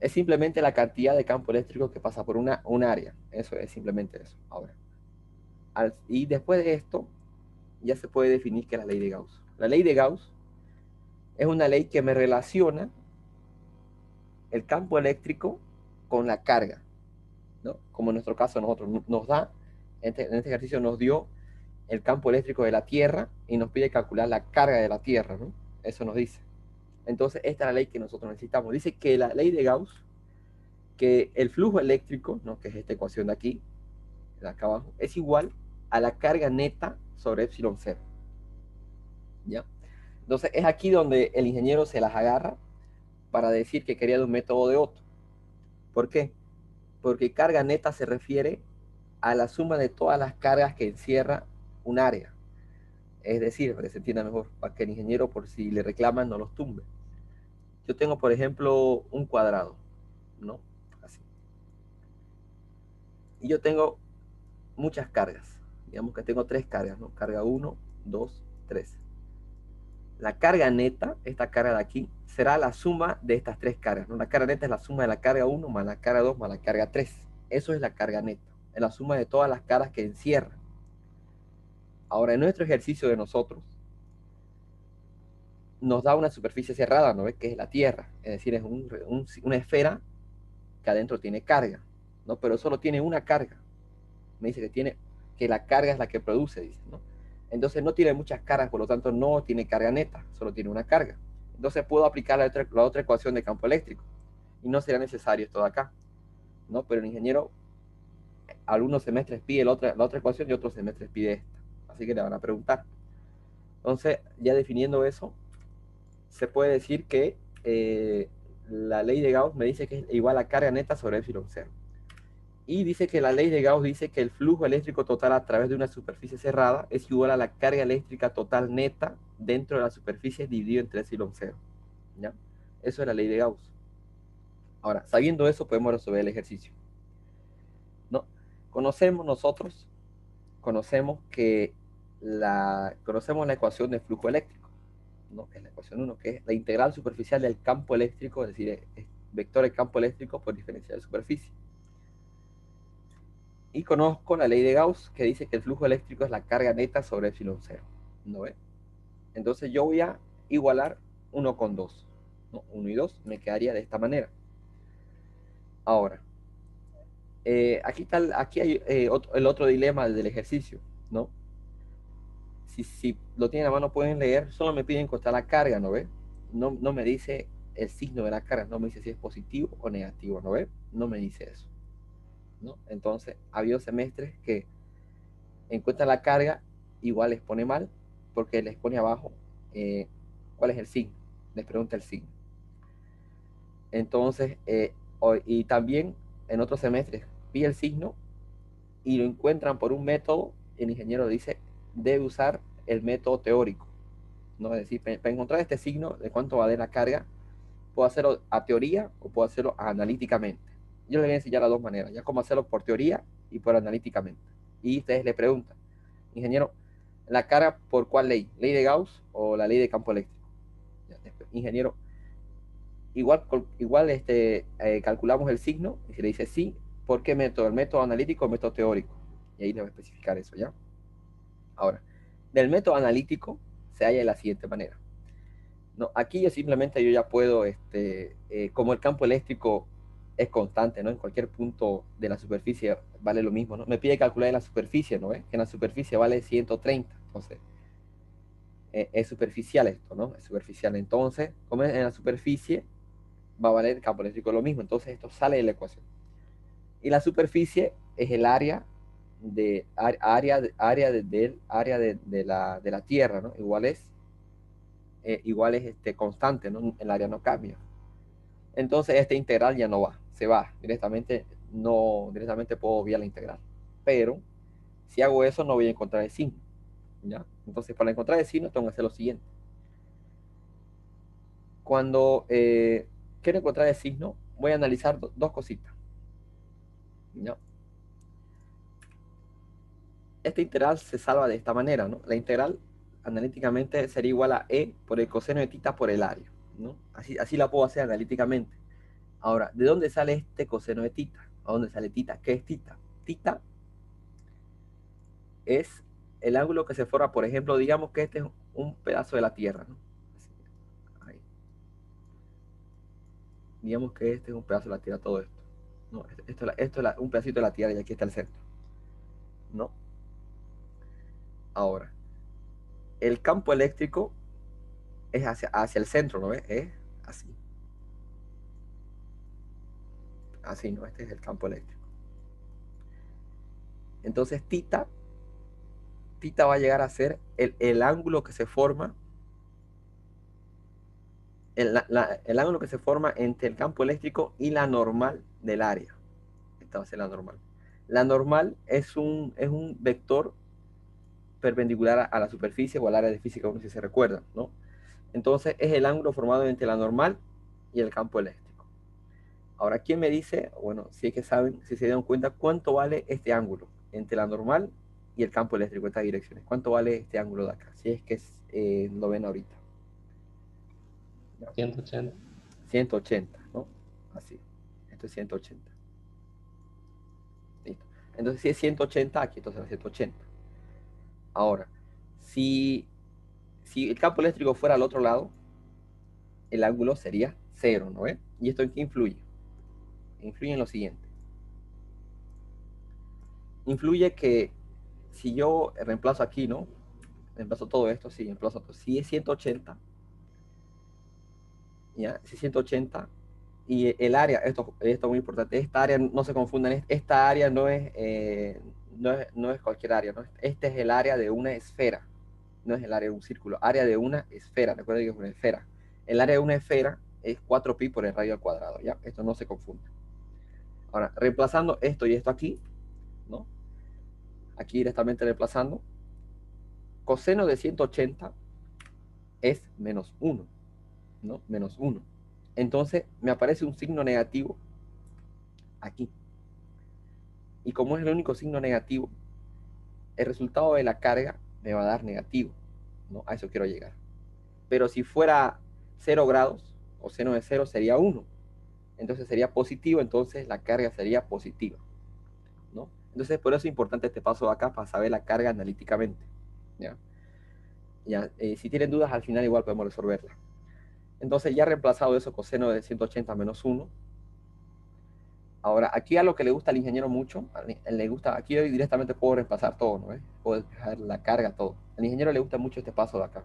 S1: es simplemente la cantidad de campo eléctrico que pasa por un área. Eso es simplemente eso. Ahora, y después de esto, ya se puede definir que es la ley de Gauss. La ley de Gauss es una ley que me relaciona el campo eléctrico con la carga, ¿no? Como en nuestro caso nosotros nos da, en este ejercicio nos dio el campo eléctrico de la Tierra y nos pide calcular la carga de la Tierra, ¿no? Eso nos dice. Entonces, esta es la ley que nosotros necesitamos. Dice que la ley de Gauss, que el flujo eléctrico, ¿no? Que es esta ecuación de aquí, de acá abajo, es igual a la carga neta sobre epsilon cero. ¿Ya? Entonces, es aquí donde el ingeniero se las agarra para decir que quería de un método o de otro. ¿Por qué? Porque carga neta se refiere a la suma de todas las cargas que encierra un área. Es decir, para que se entienda mejor, para que el ingeniero, por si le reclaman, no los tumbe. Yo tengo, por ejemplo, un cuadrado, ¿no? Así. Y yo tengo muchas cargas. Digamos que tengo 3 cargas, ¿no? Carga 1, 2, 3. La carga neta, esta carga de aquí, será la suma de estas 3 cargas, ¿no? La carga neta es la suma de la carga 1 más la carga 2 más la carga 3. Eso es la carga neta. Es la suma de todas las cargas que encierra. Ahora, en nuestro ejercicio de nosotros, nos da una superficie cerrada, ¿no ves? Que es la Tierra. Es decir, es una esfera que adentro tiene carga, ¿no? Pero solo tiene una carga. Me dice que la carga es la que produce, dice, ¿no? Entonces no tiene muchas cargas, por lo tanto no tiene carga neta, solo tiene una carga. Entonces puedo aplicar la otra ecuación de campo eléctrico y no será necesario esto de acá, ¿no? Pero el ingeniero, algunos semestres pide la otra ecuación y otros semestres pide esta. Así que le van a preguntar. Entonces, ya definiendo eso, se puede decir que, la ley de Gauss me dice que es igual a carga neta sobre epsilon cero. Y dice que la ley de Gauss dice que el flujo eléctrico total a través de una superficie cerrada es igual a la carga eléctrica total neta dentro de la superficie dividido entre epsilon cero. ¿Ya? Eso es la ley de Gauss. Ahora, sabiendo eso, podemos resolver el ejercicio. ¿No? Conocemos nosotros, conocemos la ecuación de flujo eléctrico, ¿no? Es la ecuación 1, que es la integral superficial del campo eléctrico, es decir, es vector de campo eléctrico por diferencial de superficie. Y conozco la ley de Gauss, que dice que el flujo eléctrico es la carga neta sobre epsilon cero. ¿No ve? Entonces yo voy a igualar 1 con 2. ¿No? 1 y 2 me quedaría de esta manera. Ahora, aquí hay el otro dilema del ejercicio, ¿no? Si lo tienen a mano pueden leer, solo me piden encontrar la carga, ¿no ve? No me dice el signo de la carga, no me dice si es positivo o negativo, ¿no ve? No me dice eso, ¿no? Entonces, ha habido semestres que encuentran la carga, igual les pone mal, porque les pone abajo cuál es el signo, les pregunta el signo. Entonces, y también en otros semestres pide el signo y lo encuentran por un método, el ingeniero dice, debe usar el método teórico, ¿no? Es decir, para encontrar este signo de cuánto va de la carga, puedo hacerlo a teoría o puedo hacerlo analíticamente. Yo les voy a enseñar las dos maneras, ya cómo hacerlo por teoría y por analíticamente. Y ustedes le preguntan, ingeniero, ¿la carga por cuál ley? ¿Ley de Gauss o la ley de campo eléctrico? Ingeniero, igual calculamos el signo, y si le dice sí, ¿por qué método? ¿El método analítico o el método teórico? Y ahí le voy a especificar eso, ¿ya? Ahora, del método analítico se halla de la siguiente manera. No, aquí yo ya puedo, como el campo eléctrico es constante, ¿no? En cualquier punto de la superficie vale lo mismo, ¿no? Me pide calcular en la superficie, ¿no? Que en la superficie vale 130, entonces es superficial esto, ¿no? Es superficial, entonces, como es en la superficie, va a valer el campo eléctrico lo mismo, entonces esto sale de la ecuación. Y la superficie es el área de la Tierra, ¿no? Igual es constante, ¿no? El área no cambia. Entonces este integral ya no va, se va directamente, no directamente puedo obviar la integral. Pero si hago eso no voy a encontrar el signo, ¿ya? Entonces para encontrar el signo tengo que hacer lo siguiente. Cuando quiero encontrar el signo, voy a analizar dos cositas, ¿ya? Esta integral se salva de esta manera, ¿no? La integral analíticamente sería igual a e por el coseno de tita por el área, ¿no? Así la puedo hacer analíticamente. Ahora, ¿de dónde sale este coseno de tita? ¿A dónde sale tita? ¿Qué es tita? Tita es el ángulo que se forma, por ejemplo, digamos que este es un pedazo de la Tierra, ¿no? Ahí. Digamos que este es un pedazo de la Tierra, todo esto. No, esto es un pedacito de la Tierra y aquí está el centro, ¿no? Ahora, el campo eléctrico es hacia el centro, ¿no ves? Es así. Así, ¿no? Este es el campo eléctrico. Entonces, tita va a llegar a ser el ángulo que se forma el ángulo que se forma entre el campo eléctrico y la normal del área. Esta va a ser la normal. La normal es un vector perpendicular a la superficie o al área de física 1, si se recuerda, ¿no? Entonces es el ángulo formado entre la normal y el campo eléctrico. Ahora, ¿quién me dice? Bueno, si es que saben, si se dieron cuenta, ¿cuánto vale este ángulo entre la normal y el campo eléctrico, estas direcciones? ¿Cuánto vale este ángulo de acá? Si es que lo ven ahorita.
S2: 180.
S1: 180, ¿no? Así. Esto es 180. Listo. Entonces, si es 180, aquí entonces es 180. Ahora, si, si el campo eléctrico fuera al otro lado, el ángulo sería 0, ¿no ve? ¿Y esto en qué influye? Influye en lo siguiente. Influye que si yo reemplazo aquí, ¿no? Reemplazo todo esto, sí, reemplazo todo. Si es 180, ¿ya? Si es 180, y el área, esto es muy importante, esta área, no se confundan, esta área no es cualquier área, ¿no? Este es el área de una esfera, no es el área de un círculo, área de una esfera, recuerden que es una esfera. El área de una esfera es 4pi por el radio al cuadrado, ¿ya? Esto no se confunda. Ahora, reemplazando esto y esto aquí, ¿no? Aquí directamente reemplazando, coseno de 180 es menos 1, ¿no? Menos 1. Entonces, me aparece un signo negativo aquí. Y como es el único signo negativo, el resultado de la carga me va a dar negativo, ¿no? A eso quiero llegar. Pero si fuera 0 grados, o seno de 0 sería 1. Entonces sería positivo, entonces la carga sería positiva, ¿no? Entonces por eso es importante este paso de acá para saber la carga analíticamente, ¿ya? Ya, si tienen dudas al final igual podemos resolverla. Entonces ya reemplazado eso, coseno de 180 menos 1. Ahora, aquí a lo que le gusta al ingeniero mucho, le gusta, aquí yo directamente puedo reemplazar todo, ¿no? Puedo despejar la carga, todo. Al ingeniero le gusta mucho este paso de acá.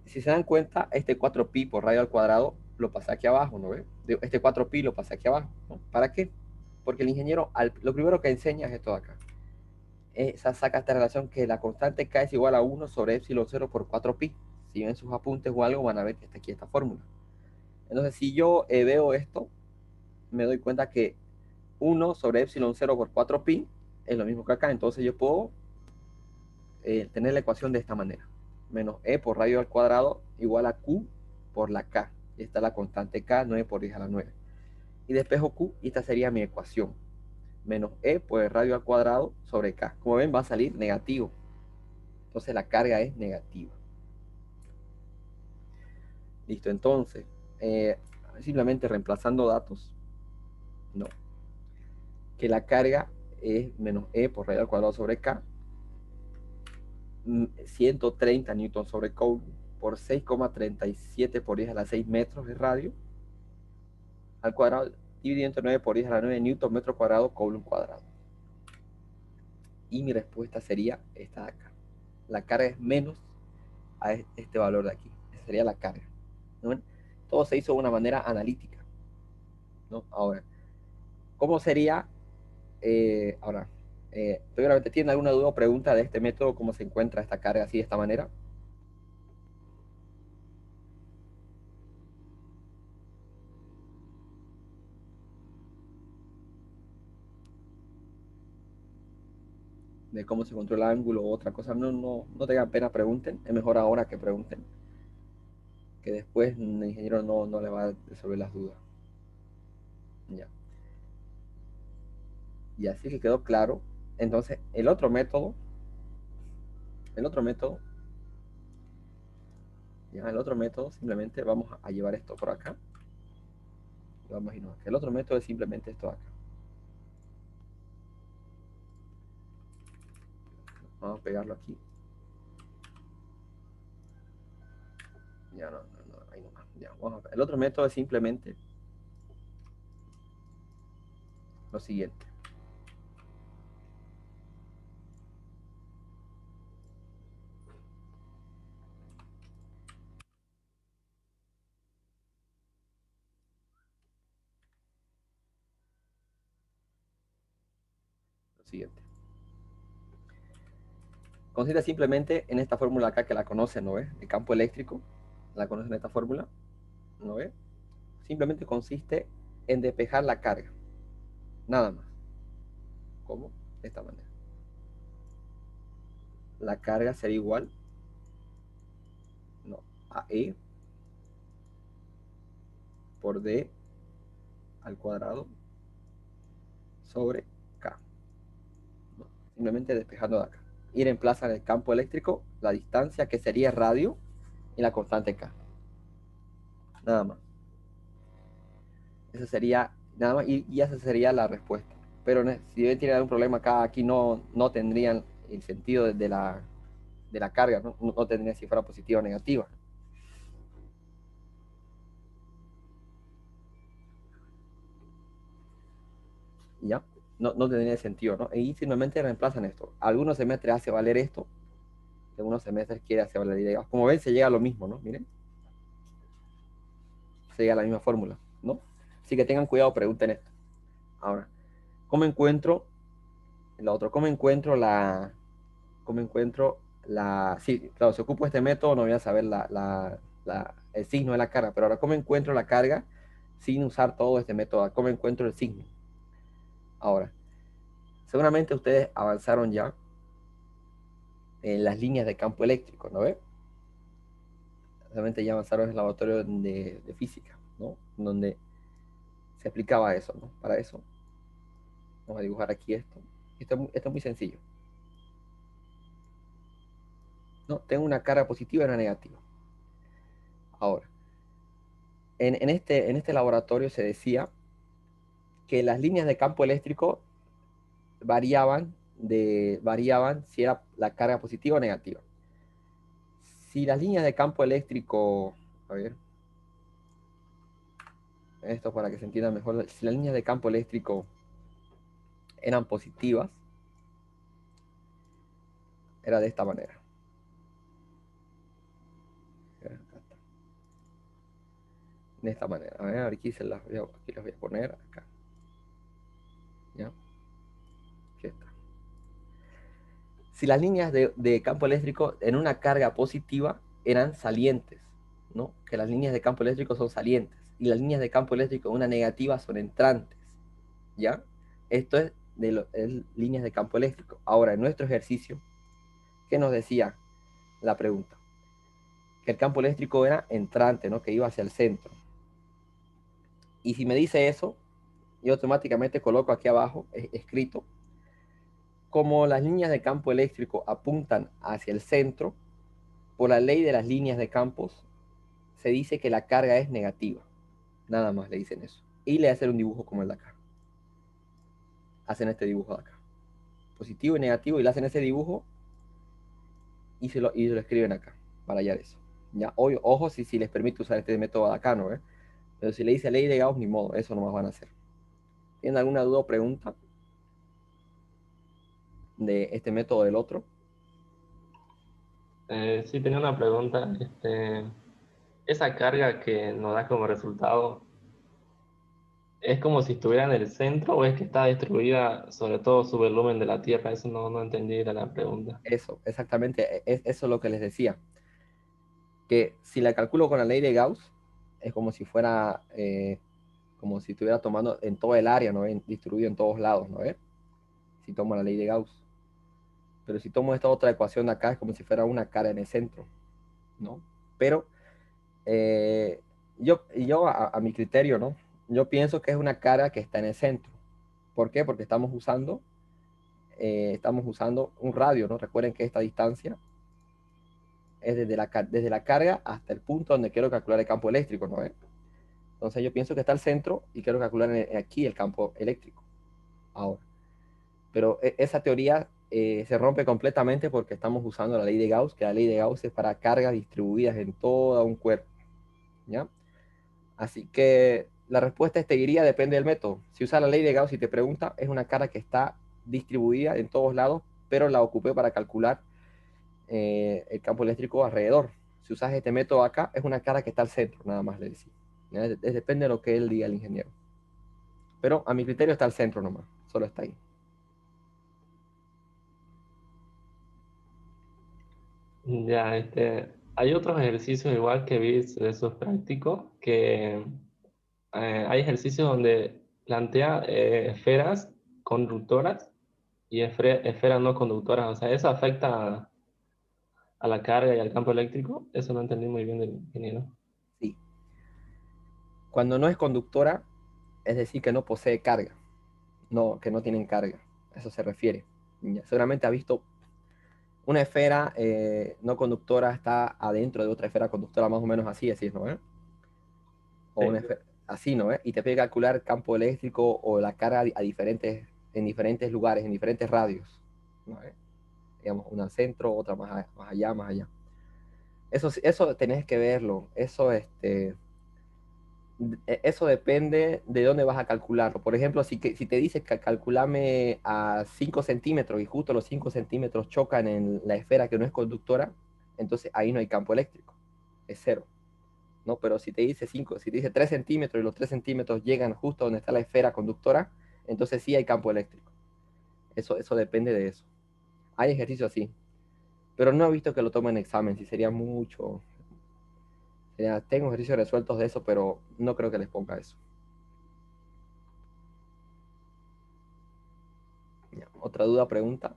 S1: Si se dan cuenta, este 4pi por radio al cuadrado lo pasé aquí abajo, ¿no ve? Este 4pi lo pasé aquí abajo, ¿no? ¿Para qué? Porque el ingeniero, lo primero que enseña es esto de acá. Saca esta relación que la constante K es igual a 1 sobre epsilon 0 por 4pi. Si ven sus apuntes o algo, van a ver que está aquí esta fórmula. Entonces, si yo veo esto, me doy cuenta que 1 sobre epsilon 0 por 4pi es lo mismo que acá. Entonces yo puedo tener la ecuación de esta manera. Menos e por radio al cuadrado igual a q por la k. Y esta es la constante k, 9 por 10 a la 9. Y despejo q y esta sería mi ecuación. Menos e por el radio al cuadrado sobre k. Como ven, va a salir negativo. Entonces la carga es negativa. Listo, entonces, simplemente reemplazando datos, no. Que la carga es menos e por radio al cuadrado sobre k, 130 newton sobre coulomb por 6,37 por 10 a la 6 metros de radio al cuadrado, dividido entre 9 por 10 a la 9 newton metro cuadrado coulomb cuadrado. Y mi respuesta sería esta de acá. La carga es menos a este valor de aquí. Esa sería la carga, ¿no? Todo se hizo de una manera analítica, ¿no? Ahora, ¿cómo sería? Ahora, seguramente tienen alguna duda o pregunta de este método, cómo se encuentra esta carga así de esta manera. De cómo se controla el ángulo o otra cosa, no tengan pena, pregunten. Es mejor ahora que pregunten, que después el ingeniero no le va a resolver las dudas. Ya. Y así que quedó claro. Entonces, el otro método, ya, el otro método, simplemente vamos a llevar esto por acá. Vamos a irnos acá. El otro método es simplemente esto acá. Vamos a pegarlo aquí. Ya no, ahí nomás. Ya, vamos a ver. El otro método es simplemente lo siguiente. Lo siguiente. Consiste simplemente en esta fórmula acá que la conocen, ¿no ve? El campo eléctrico, la conocen esta fórmula, ¿no ve? Simplemente consiste en despejar la carga. Nada más. ¿Cómo? De esta manera. La carga será igual, no, a E por D al cuadrado sobre K. ¿No? Simplemente despejando de acá. Y reemplaza en el campo eléctrico la distancia que sería radio y la constante K. Nada más. Eso sería, nada más, y esa sería la respuesta. Pero si deben tener algún problema acá, aquí no tendrían el sentido de la carga, no tendría si fuera positiva o negativa. ¿Ya? No tendría sentido, ¿no? Y simplemente reemplazan esto. Algunos semestres hace valer esto, algunos semestres quiere hacer valer la idea. Como ven, se llega a lo mismo, ¿no? Miren. Se llega a la misma fórmula, ¿no? Así que tengan cuidado, pregunten esto. Ahora, ¿cómo encuentro la otra? Sí, claro, si ocupo este método no voy a saber el signo de la carga, pero ahora, ¿cómo encuentro la carga sin usar todo este método, cómo encuentro el signo. Ahora, seguramente ustedes avanzaron ya en las líneas de campo eléctrico, ¿no ve? Seguramente ya avanzaron en el laboratorio de física, ¿no? Donde se aplicaba eso, ¿no? Para eso, vamos a dibujar aquí esto. Esto es muy sencillo. ¿No? Tengo una carga positiva y una negativa. Ahora, en este laboratorio se decía que las líneas de campo eléctrico variaban si era la carga positiva o negativa. Si las líneas de campo eléctrico, a ver, esto para que se entienda mejor, si las líneas de campo eléctrico eran positivas, era de esta manera. De esta manera. A ver, aquí las voy a poner acá. ¿Ya? Aquí está. Si las líneas de campo eléctrico en una carga positiva eran salientes, ¿no? Que las líneas de campo eléctrico son salientes y las líneas de campo eléctrico en una negativa son entrantes, ¿ya? Esto es líneas de campo eléctrico. Ahora, en nuestro ejercicio, ¿qué nos decía la pregunta? Que el campo eléctrico era entrante, ¿no? Que iba hacia el centro. Y si me dice eso, yo automáticamente coloco aquí abajo escrito, como las líneas de campo eléctrico apuntan hacia el centro, por la ley de las líneas de campos, se dice que la carga es negativa. Nada más le dicen eso. Y le hacen un dibujo como el de acá. Hacen este dibujo de acá. Positivo y negativo, y le hacen ese dibujo y se lo escriben acá, para hallar eso. Ya, ojo si les permite usar este método de acá, ¿no? Pero si le dice ley de Gauss, ni modo, eso nomás van a hacer. ¿Tienen alguna duda o pregunta de este método del otro?
S2: Sí, tenía una pregunta. Esa carga que nos da como resultado, ¿es como si estuviera en el centro o es que está distribuida sobre todo su volumen de la Tierra? Eso no entendí, era la pregunta.
S1: Eso, exactamente, eso es lo que les decía. Que si la calculo con la ley de Gauss, es como si fuera, como si estuviera tomando en todo el área, ¿no? Distribuido en todos lados, ¿no? Si tomo la ley de Gauss. Pero si tomo esta otra ecuación de acá, es como si fuera una cara en el centro, ¿no? Pero eh, yo a mi criterio, ¿no? Yo pienso que es una cara que está en el centro. ¿Por qué? Porque estamos usando un radio, ¿no? Recuerden que esta distancia es desde la carga hasta el punto donde quiero calcular el campo eléctrico, ¿no? Entonces yo pienso que está al centro y quiero calcular aquí el campo eléctrico. Ahora, pero esa teoría se rompe completamente porque estamos usando la ley de Gauss, que la ley de Gauss es para cargas distribuidas en todo un cuerpo, ¿ya? Así que la respuesta te diría depende del método. Si usas la ley de Gauss y te pregunta, es una carga que está distribuida en todos lados, pero la ocupé para calcular el campo eléctrico alrededor. Si usas este método acá, es una carga que está al centro, nada más le decía. Depende de lo que él diga el ingeniero. Pero a mi criterio está al centro nomás, solo está ahí.
S2: Ya, hay otros ejercicios igual que vi de esos prácticos, que hay ejercicios donde plantea esferas conductoras y esferas no conductoras. O sea, ¿eso afecta a la carga y al campo eléctrico? Eso no entendí muy bien del ingeniero.
S1: Sí. Cuando no es conductora, es decir, que no posee carga, no, que no tienen carga. A eso se refiere. Ya, seguramente ha visto una esfera no conductora está adentro de otra esfera conductora, más o menos así, ¿no? O una
S2: Sí.
S1: esfera, así, ¿no? Y te puede calcular campo eléctrico o la carga en diferentes lugares, en diferentes radios, ¿no? Digamos, una al centro, otra más allá, más allá. Eso tenés que verlo. Eso depende de dónde vas a calcularlo. Por ejemplo, si te dice que calculame a 5 centímetros y justo los 5 centímetros chocan en la esfera que no es conductora, entonces ahí no hay campo eléctrico, es cero, ¿no? Pero si te dice 3 centímetros y los 3 centímetros llegan justo donde está la esfera conductora, entonces sí hay campo eléctrico. Eso depende de eso. Hay ejercicio así, pero no he visto que lo tomen en examen, si sería mucho. Tengo ejercicios resueltos de eso, pero no creo que les ponga eso. ¿Otra duda, pregunta?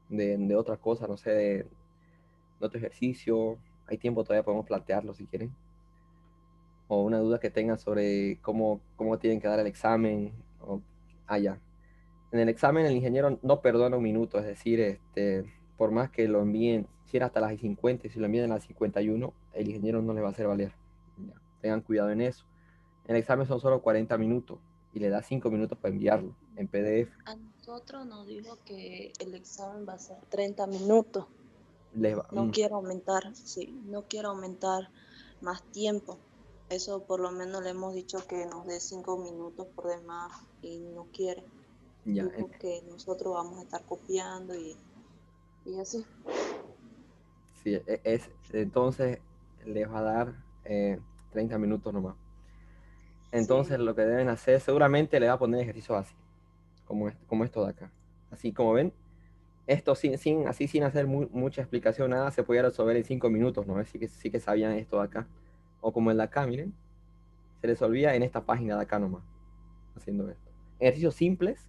S1: De otra cosa, no sé, de otro ejercicio. Hay tiempo todavía, podemos plantearlo si quieren. O una duda que tengan sobre cómo tienen que dar el examen. Ya. En el examen el ingeniero no perdona un minuto, es decir, por más que lo envíen, si era hasta las 50, y si lo envían a las 51, el ingeniero no le va a hacer valer. Ya, tengan cuidado en eso. En el examen son solo 40 minutos y le da 5 minutos para enviarlo en PDF.
S3: A nosotros nos dijo que el examen va a ser 30 minutos.
S1: Les va-
S3: No quiero aumentar, sí, no quiero aumentar más tiempo. Eso por lo menos le hemos dicho que nos dé 5 minutos por demás y no quiere.
S1: ya,
S3: Dijo que nosotros vamos a estar copiando y así.
S1: sí, entonces les va a dar 30 minutos nomás. Entonces
S3: Sí.
S1: lo que deben hacer, seguramente le va a poner ejercicios así, como esto de acá. Así como ven, esto sin hacer mucha explicación, nada, se podía resolver en 5 minutos, ¿no? Sí que sabían esto de acá. O como el de acá, miren, se resolvía en esta página de acá nomás, haciendo esto. Ejercicios simples,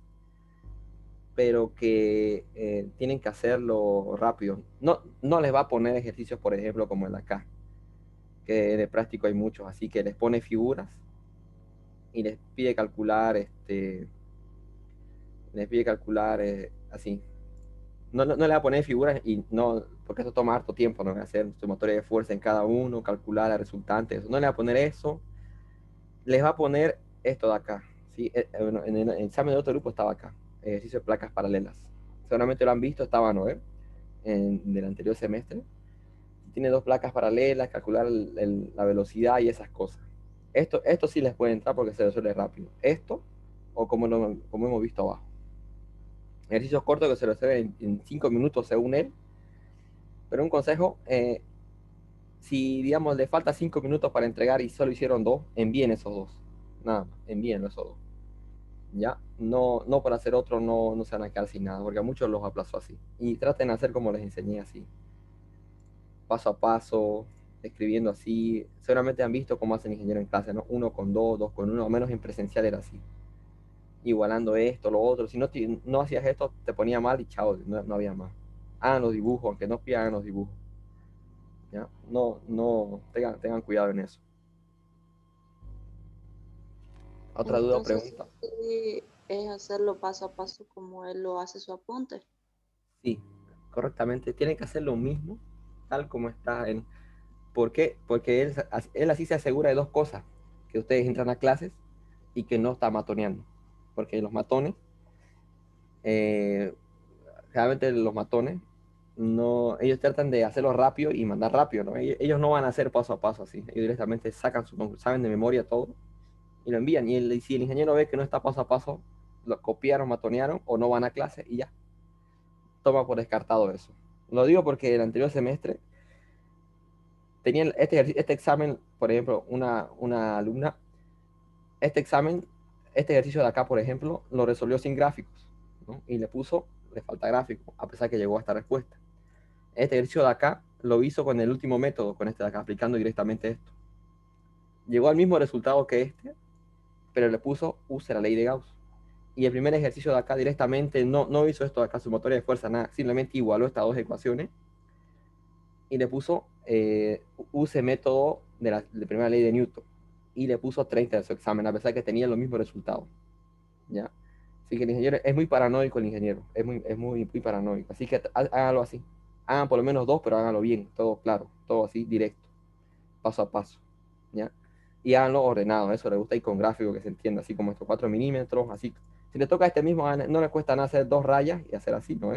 S1: pero que tienen que hacerlo rápido. No les va a poner ejercicios, por ejemplo, como el de acá, que de práctico hay muchos, así que les pone figuras y les pide calcular así. No le va a poner figuras y no, porque eso toma harto tiempo, ¿no? Hacer sumatoria de fuerza en cada uno, calcular la resultante, eso. No le va a poner eso, les va a poner esto de acá, ¿sí? Bueno, en el examen de otro grupo estaba acá, ejercicio de placas paralelas. Seguramente lo han visto, estaba, ¿no? Del anterior semestre. Tiene dos placas paralelas, calcular la velocidad y esas cosas. Esto sí les puede entrar porque se resuelve rápido. Esto, o como hemos visto abajo. Ejercicios cortos que se resuelven en 5 minutos según él. Pero un consejo, si digamos le falta 5 minutos para entregar y solo hicieron 2, envíen esos 2. Nada más, envíen esos 2. ¿Ya? No para hacer otro, no se van a quedar sin nada, porque a muchos los aplazó así. Y traten de hacer como les enseñé así, paso a paso, escribiendo así. Seguramente han visto cómo hacen ingeniero en clase, ¿no? 1 con 2, 2 con 1, al menos en presencial era así. Igualando esto, lo otro. Si no hacías esto, te ponía mal y chao, no había más. Hagan los dibujos, aunque no pidan los dibujos. ¿Ya? No, tengan cuidado en eso. ¿Otra duda o
S3: Entonces
S1: pregunta?
S3: sí, es hacerlo paso a paso como él lo hace su apunte.
S1: Sí, correctamente. Tienen que hacer lo mismo, tal como está en... ¿Por qué? Porque él así se asegura de dos cosas, que ustedes entran a clases y que no está matoneando. Porque los matones, eh, realmente los matones, no, ellos tratan de hacerlo rápido y mandar rápido, ¿no? Ellos no van a hacer paso a paso así. Ellos directamente saben de memoria todo y lo envían. Si el ingeniero ve que no está paso a paso, lo copiaron, matonearon o no van a clase y ya, toma por descartado eso. Lo digo porque el anterior semestre tenían este examen, por ejemplo, una alumna, este examen, este ejercicio de acá, por ejemplo, lo resolvió sin gráficos, ¿no? Y le falta gráfico, a pesar que llegó a esta respuesta. Este ejercicio de acá lo hizo con el último método, con este de acá, aplicando directamente esto. Llegó al mismo resultado que este, pero le use la ley de Gauss. Y el primer ejercicio de acá directamente no hizo esto de acá, sumatoria de fuerza, nada, simplemente igualó estas dos ecuaciones y le puso use método de primera ley de Newton y le puso 30 de su examen, a pesar que tenía los mismos resultados. ¿Ya? Así que el ingeniero es muy paranoico, el ingeniero, muy paranoico. Así que háganlo así. Hagan por lo menos dos, pero háganlo bien, todo claro, todo así, directo, paso a paso. ¿Ya? Y háganlo ordenado, eso le gusta ir con gráfico que se entienda, así como estos 4 milímetros, así. Si le toca a este mismo, no le cuesta nada hacer dos rayas y hacer así, ¿no?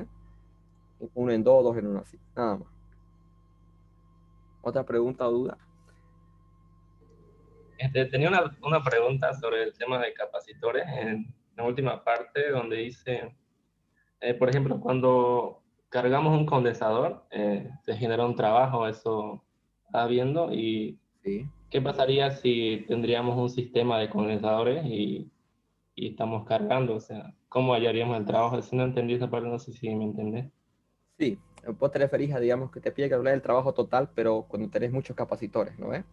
S1: Uno en dos, dos en uno, así, nada más. ¿Otra pregunta o duda?
S2: Tenía una pregunta sobre el tema de capacitores en la última parte donde dice, por ejemplo, cuando cargamos un condensador, se genera un trabajo, eso está viendo, y
S1: Sí.
S2: ¿qué pasaría si tendríamos un sistema de condensadores y estamos cargando? O sea, ¿cómo hallaríamos el trabajo? Si no entendí esa parte, no sé si me entendés.
S1: Sí, Vos te referís a, digamos, que te pide calcular el trabajo total, pero cuando tenés muchos capacitores, ¿no ves?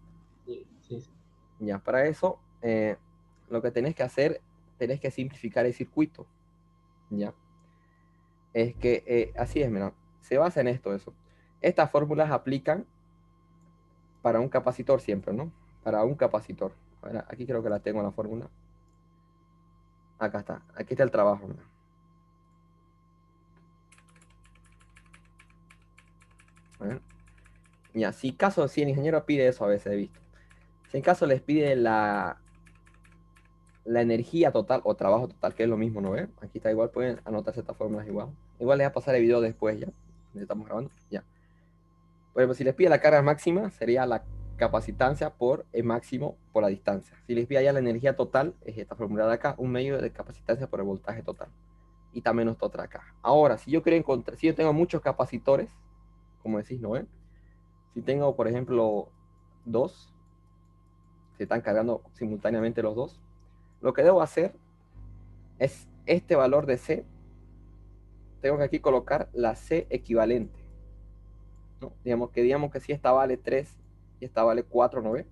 S2: Sí, sí, sí.
S1: Ya, para eso, lo que tenés que hacer, tenés que simplificar el circuito, ¿ya? Es que, así es, mira, se basa en esto, eso. Estas fórmulas aplican para un capacitor siempre, ¿no? Para un capacitor. Ahora, aquí creo que la tengo la fórmula. Acá está, aquí está el trabajo, mira. A ver. Ya, si el ingeniero pide eso, a veces he visto. Si en caso les pide la energía total o trabajo total, que es lo mismo, ¿no ve? Aquí está igual, pueden anotarse estas fórmulas igual. Igual les voy a pasar el video después ya. Estamos grabando, ya. Por ejemplo, si les pide la carga máxima, sería la capacitancia por el máximo por la distancia. Si les pide ya la energía total, es esta fórmula de acá, un medio de capacitancia por el voltaje total. Y también esta otra acá. Ahora, si yo quiero encontrar, si yo tengo muchos capacitores, como decís, ¿no ve? Si tengo, por ejemplo, dos, se están cargando simultáneamente los dos, lo que debo hacer es este valor de C, tengo que aquí colocar la C equivalente, ¿no? Digamos que si esta vale 3 y esta vale 4, ¿no ve?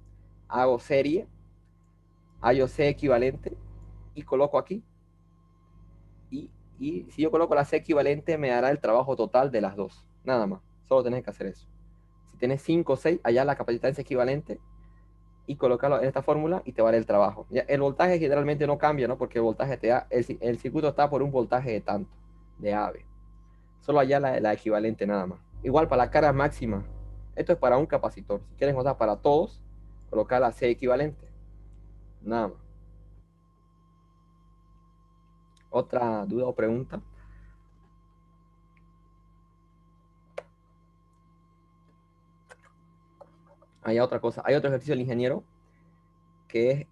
S1: Hago serie, hallo C equivalente y coloco aquí. Y si yo coloco la C equivalente, me dará el trabajo total de las dos. Nada más. Solo tenés que hacer eso. Si tenés 5 o 6, allá la capacitancia equivalente y colocarlo en esta fórmula y te vale el trabajo. Ya, el voltaje generalmente no cambia, ¿no? Porque el voltaje te da, el circuito está por un voltaje de tanto, de AB. Solo allá la equivalente nada más. Igual para la carga máxima. Esto es para un capacitor. Si quieres encontrar para todos, colocar la C equivalente. Nada más. ¿Otra duda o pregunta? Hay otra cosa. Hay otro ejercicio del ingeniero que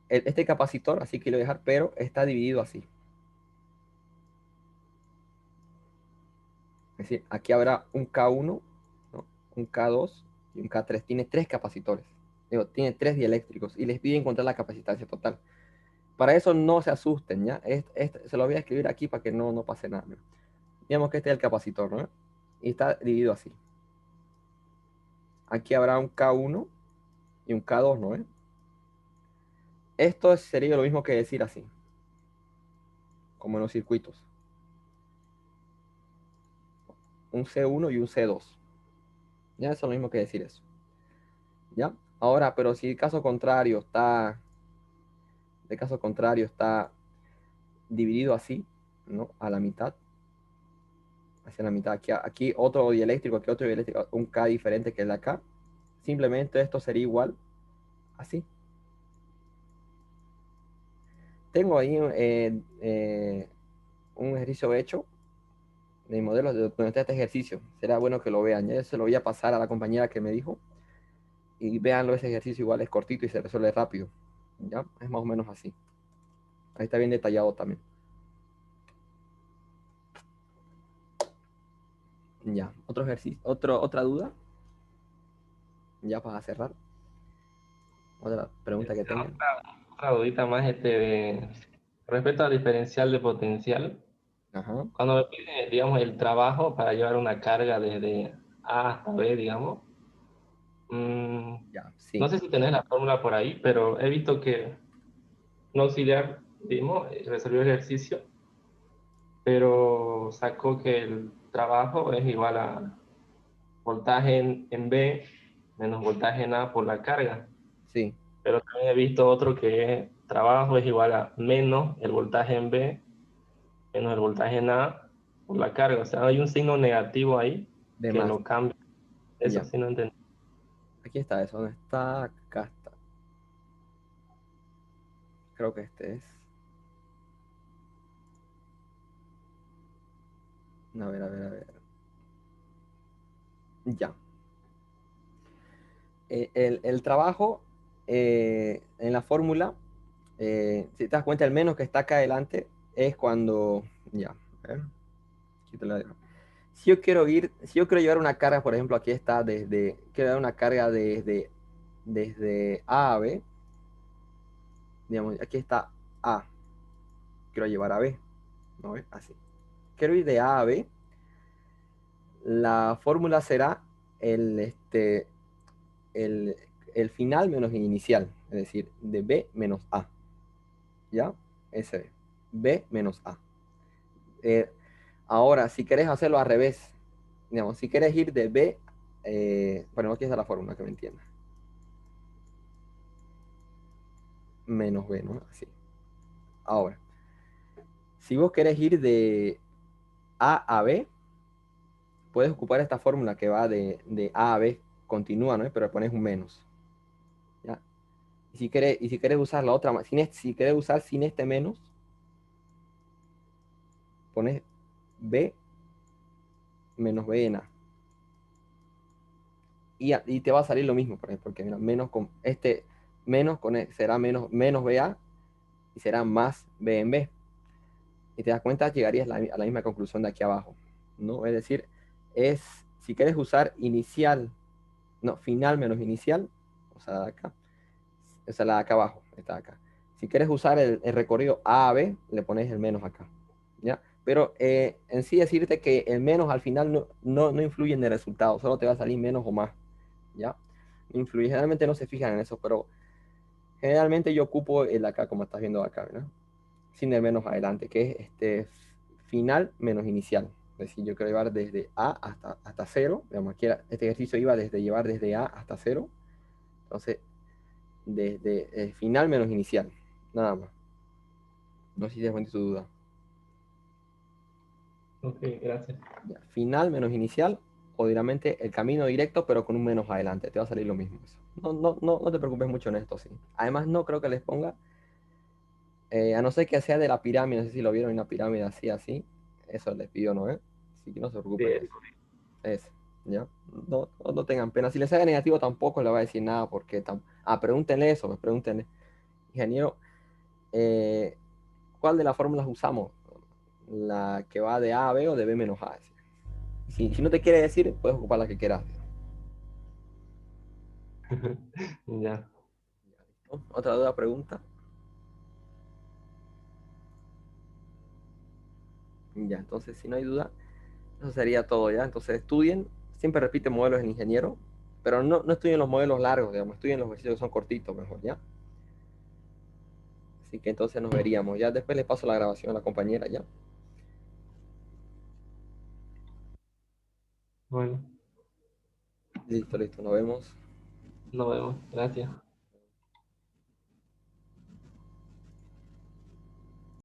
S1: es este capacitor, así que lo voy a dejar, pero está dividido así. Es decir, aquí habrá un K1, ¿no? Un K2 y un K3. Tiene tres capacitores. Digo, tiene tres dieléctricos y les pide encontrar la capacitancia total. Para eso no se asusten, ¿ya? Se lo voy a escribir aquí para que no pase nada. ¿No? Digamos que este es el capacitor, ¿no? Y está dividido así. Aquí habrá un K1 y un K2, ¿no? Esto sería lo mismo que decir así, como en los circuitos. Un C1 y un C2. Ya eso es lo mismo que decir eso. ¿Ya? Ahora, pero si el caso contrario está dividido así, ¿no? A la mitad, hacia la mitad. Aquí otro dieléctrico, aquí otro dieléctrico, un K diferente que el de acá. Simplemente esto sería igual así. Tengo ahí un ejercicio hecho de modelos de donde está este ejercicio. Será bueno que lo vean. Ya se lo voy a pasar a la compañera que me dijo. Y véanlo, ese ejercicio igual es cortito y se resuelve rápido. ¿Ya? Es más o menos así. Ahí está bien detallado también. Ya. Otro ejercicio, otra duda. Ya para cerrar. Otra pregunta que tengan.
S2: Otra dudita más respecto al diferencial de potencial.
S1: Ajá.
S2: Cuando me piden, digamos, el trabajo para llevar una carga desde A hasta B, digamos, mm,
S1: Ya,
S2: no
S1: sí.
S2: sé si tenés la fórmula por ahí, pero he visto que un auxiliar, digamos, resolvió el ejercicio, pero sacó que el trabajo es igual a voltaje en B menos voltaje en A por la carga.
S1: Sí.
S2: Pero también he visto otro que trabajo es igual a menos el voltaje en B menos el voltaje en A por la carga. O sea, hay un signo negativo ahí
S1: De
S2: que
S1: más.
S2: lo cambia. Eso
S1: Ya.
S2: sí no entendí.
S1: Aquí está eso. ¿Dónde está? Acá está. Creo que este es. A ver, a ver, a ver. Ya. El trabajo en la fórmula, si te das cuenta, el menos que está acá adelante es cuando. Ya. A ver. Aquí te lo dejo. Si yo quiero llevar una carga, por ejemplo, aquí está quiero dar una carga desde A a B, digamos, aquí está A, quiero llevar a B, ¿no? Así. Quiero ir de A a B, La fórmula será el, este, el, el final menos el inicial, es decir, de B menos A. ¿Ya? Ese B menos A. Eh, Ahora, si querés hacerlo al revés, digamos, si querés ir de B, bueno, aquí está la fórmula que me entiendas. Menos B, ¿no? Así. Ahora, si vos querés ir de A a B, puedes ocupar esta fórmula que va de A a B, continúa, ¿no? Pero pones un menos. ¿Ya? Y si querés usar la otra, si querés usar sin este menos, pones B menos B en A. Y te va a salir lo mismo, porque mira, menos con este menos con será menos BA y será más B en B. Y te das cuenta, llegarías a la misma conclusión de aquí abajo, ¿no? Es decir, si quieres usar inicial, no, final menos inicial, o sea, de acá, esa es la de acá abajo, está acá. Si quieres usar el recorrido A a B, le pones el menos acá, ¿ya? Pero en sí decirte que el menos al final no influye en el resultado, solo te va a salir menos o más, ¿ya? No influye, generalmente no se fijan en eso, pero generalmente yo ocupo el acá, como estás viendo acá, ¿verdad? Sin el menos adelante, que es final menos inicial. Es decir, yo quiero llevar desde A hasta 0. Digamos, aquí este ejercicio iba desde llevar desde A hasta 0. Entonces, desde final menos inicial. Nada más. No sé si te cuenta tu duda.
S2: Ok, gracias.
S1: Ya, final menos inicial o directamente el camino directo, pero con un menos adelante. Te va a salir lo mismo. Eso. No te preocupes mucho en esto, sí. Además, no creo que les ponga, a no ser que sea de la pirámide, no sé si lo vieron en una pirámide así, así. Eso les pido, ¿no? Así que no se
S2: Sí,
S1: preocupen de eso. Es, ¿ya? No tengan pena. Si les sale negativo tampoco le va a decir nada porque pregúntenle eso, pues pregúntenle, ingeniero, eh, ¿cuál de las fórmulas usamos? ¿La que va de A a B o de B menos A? Si no te quiere decir, puedes ocupar la que quieras.
S2: ya.
S1: ¿No? ¿Otra duda, pregunta? Ya, entonces si no hay duda, eso sería todo ya. Entonces estudien, siempre repite modelos en ingeniero, pero no estudien los modelos largos, digamos, estudien los ejercicios que son cortitos mejor, ¿ya? Así que entonces nos veríamos. Ya después le paso la grabación a la compañera, ¿ya?
S2: Bueno,
S1: Listo, nos vemos.
S2: nos vemos. Gracias.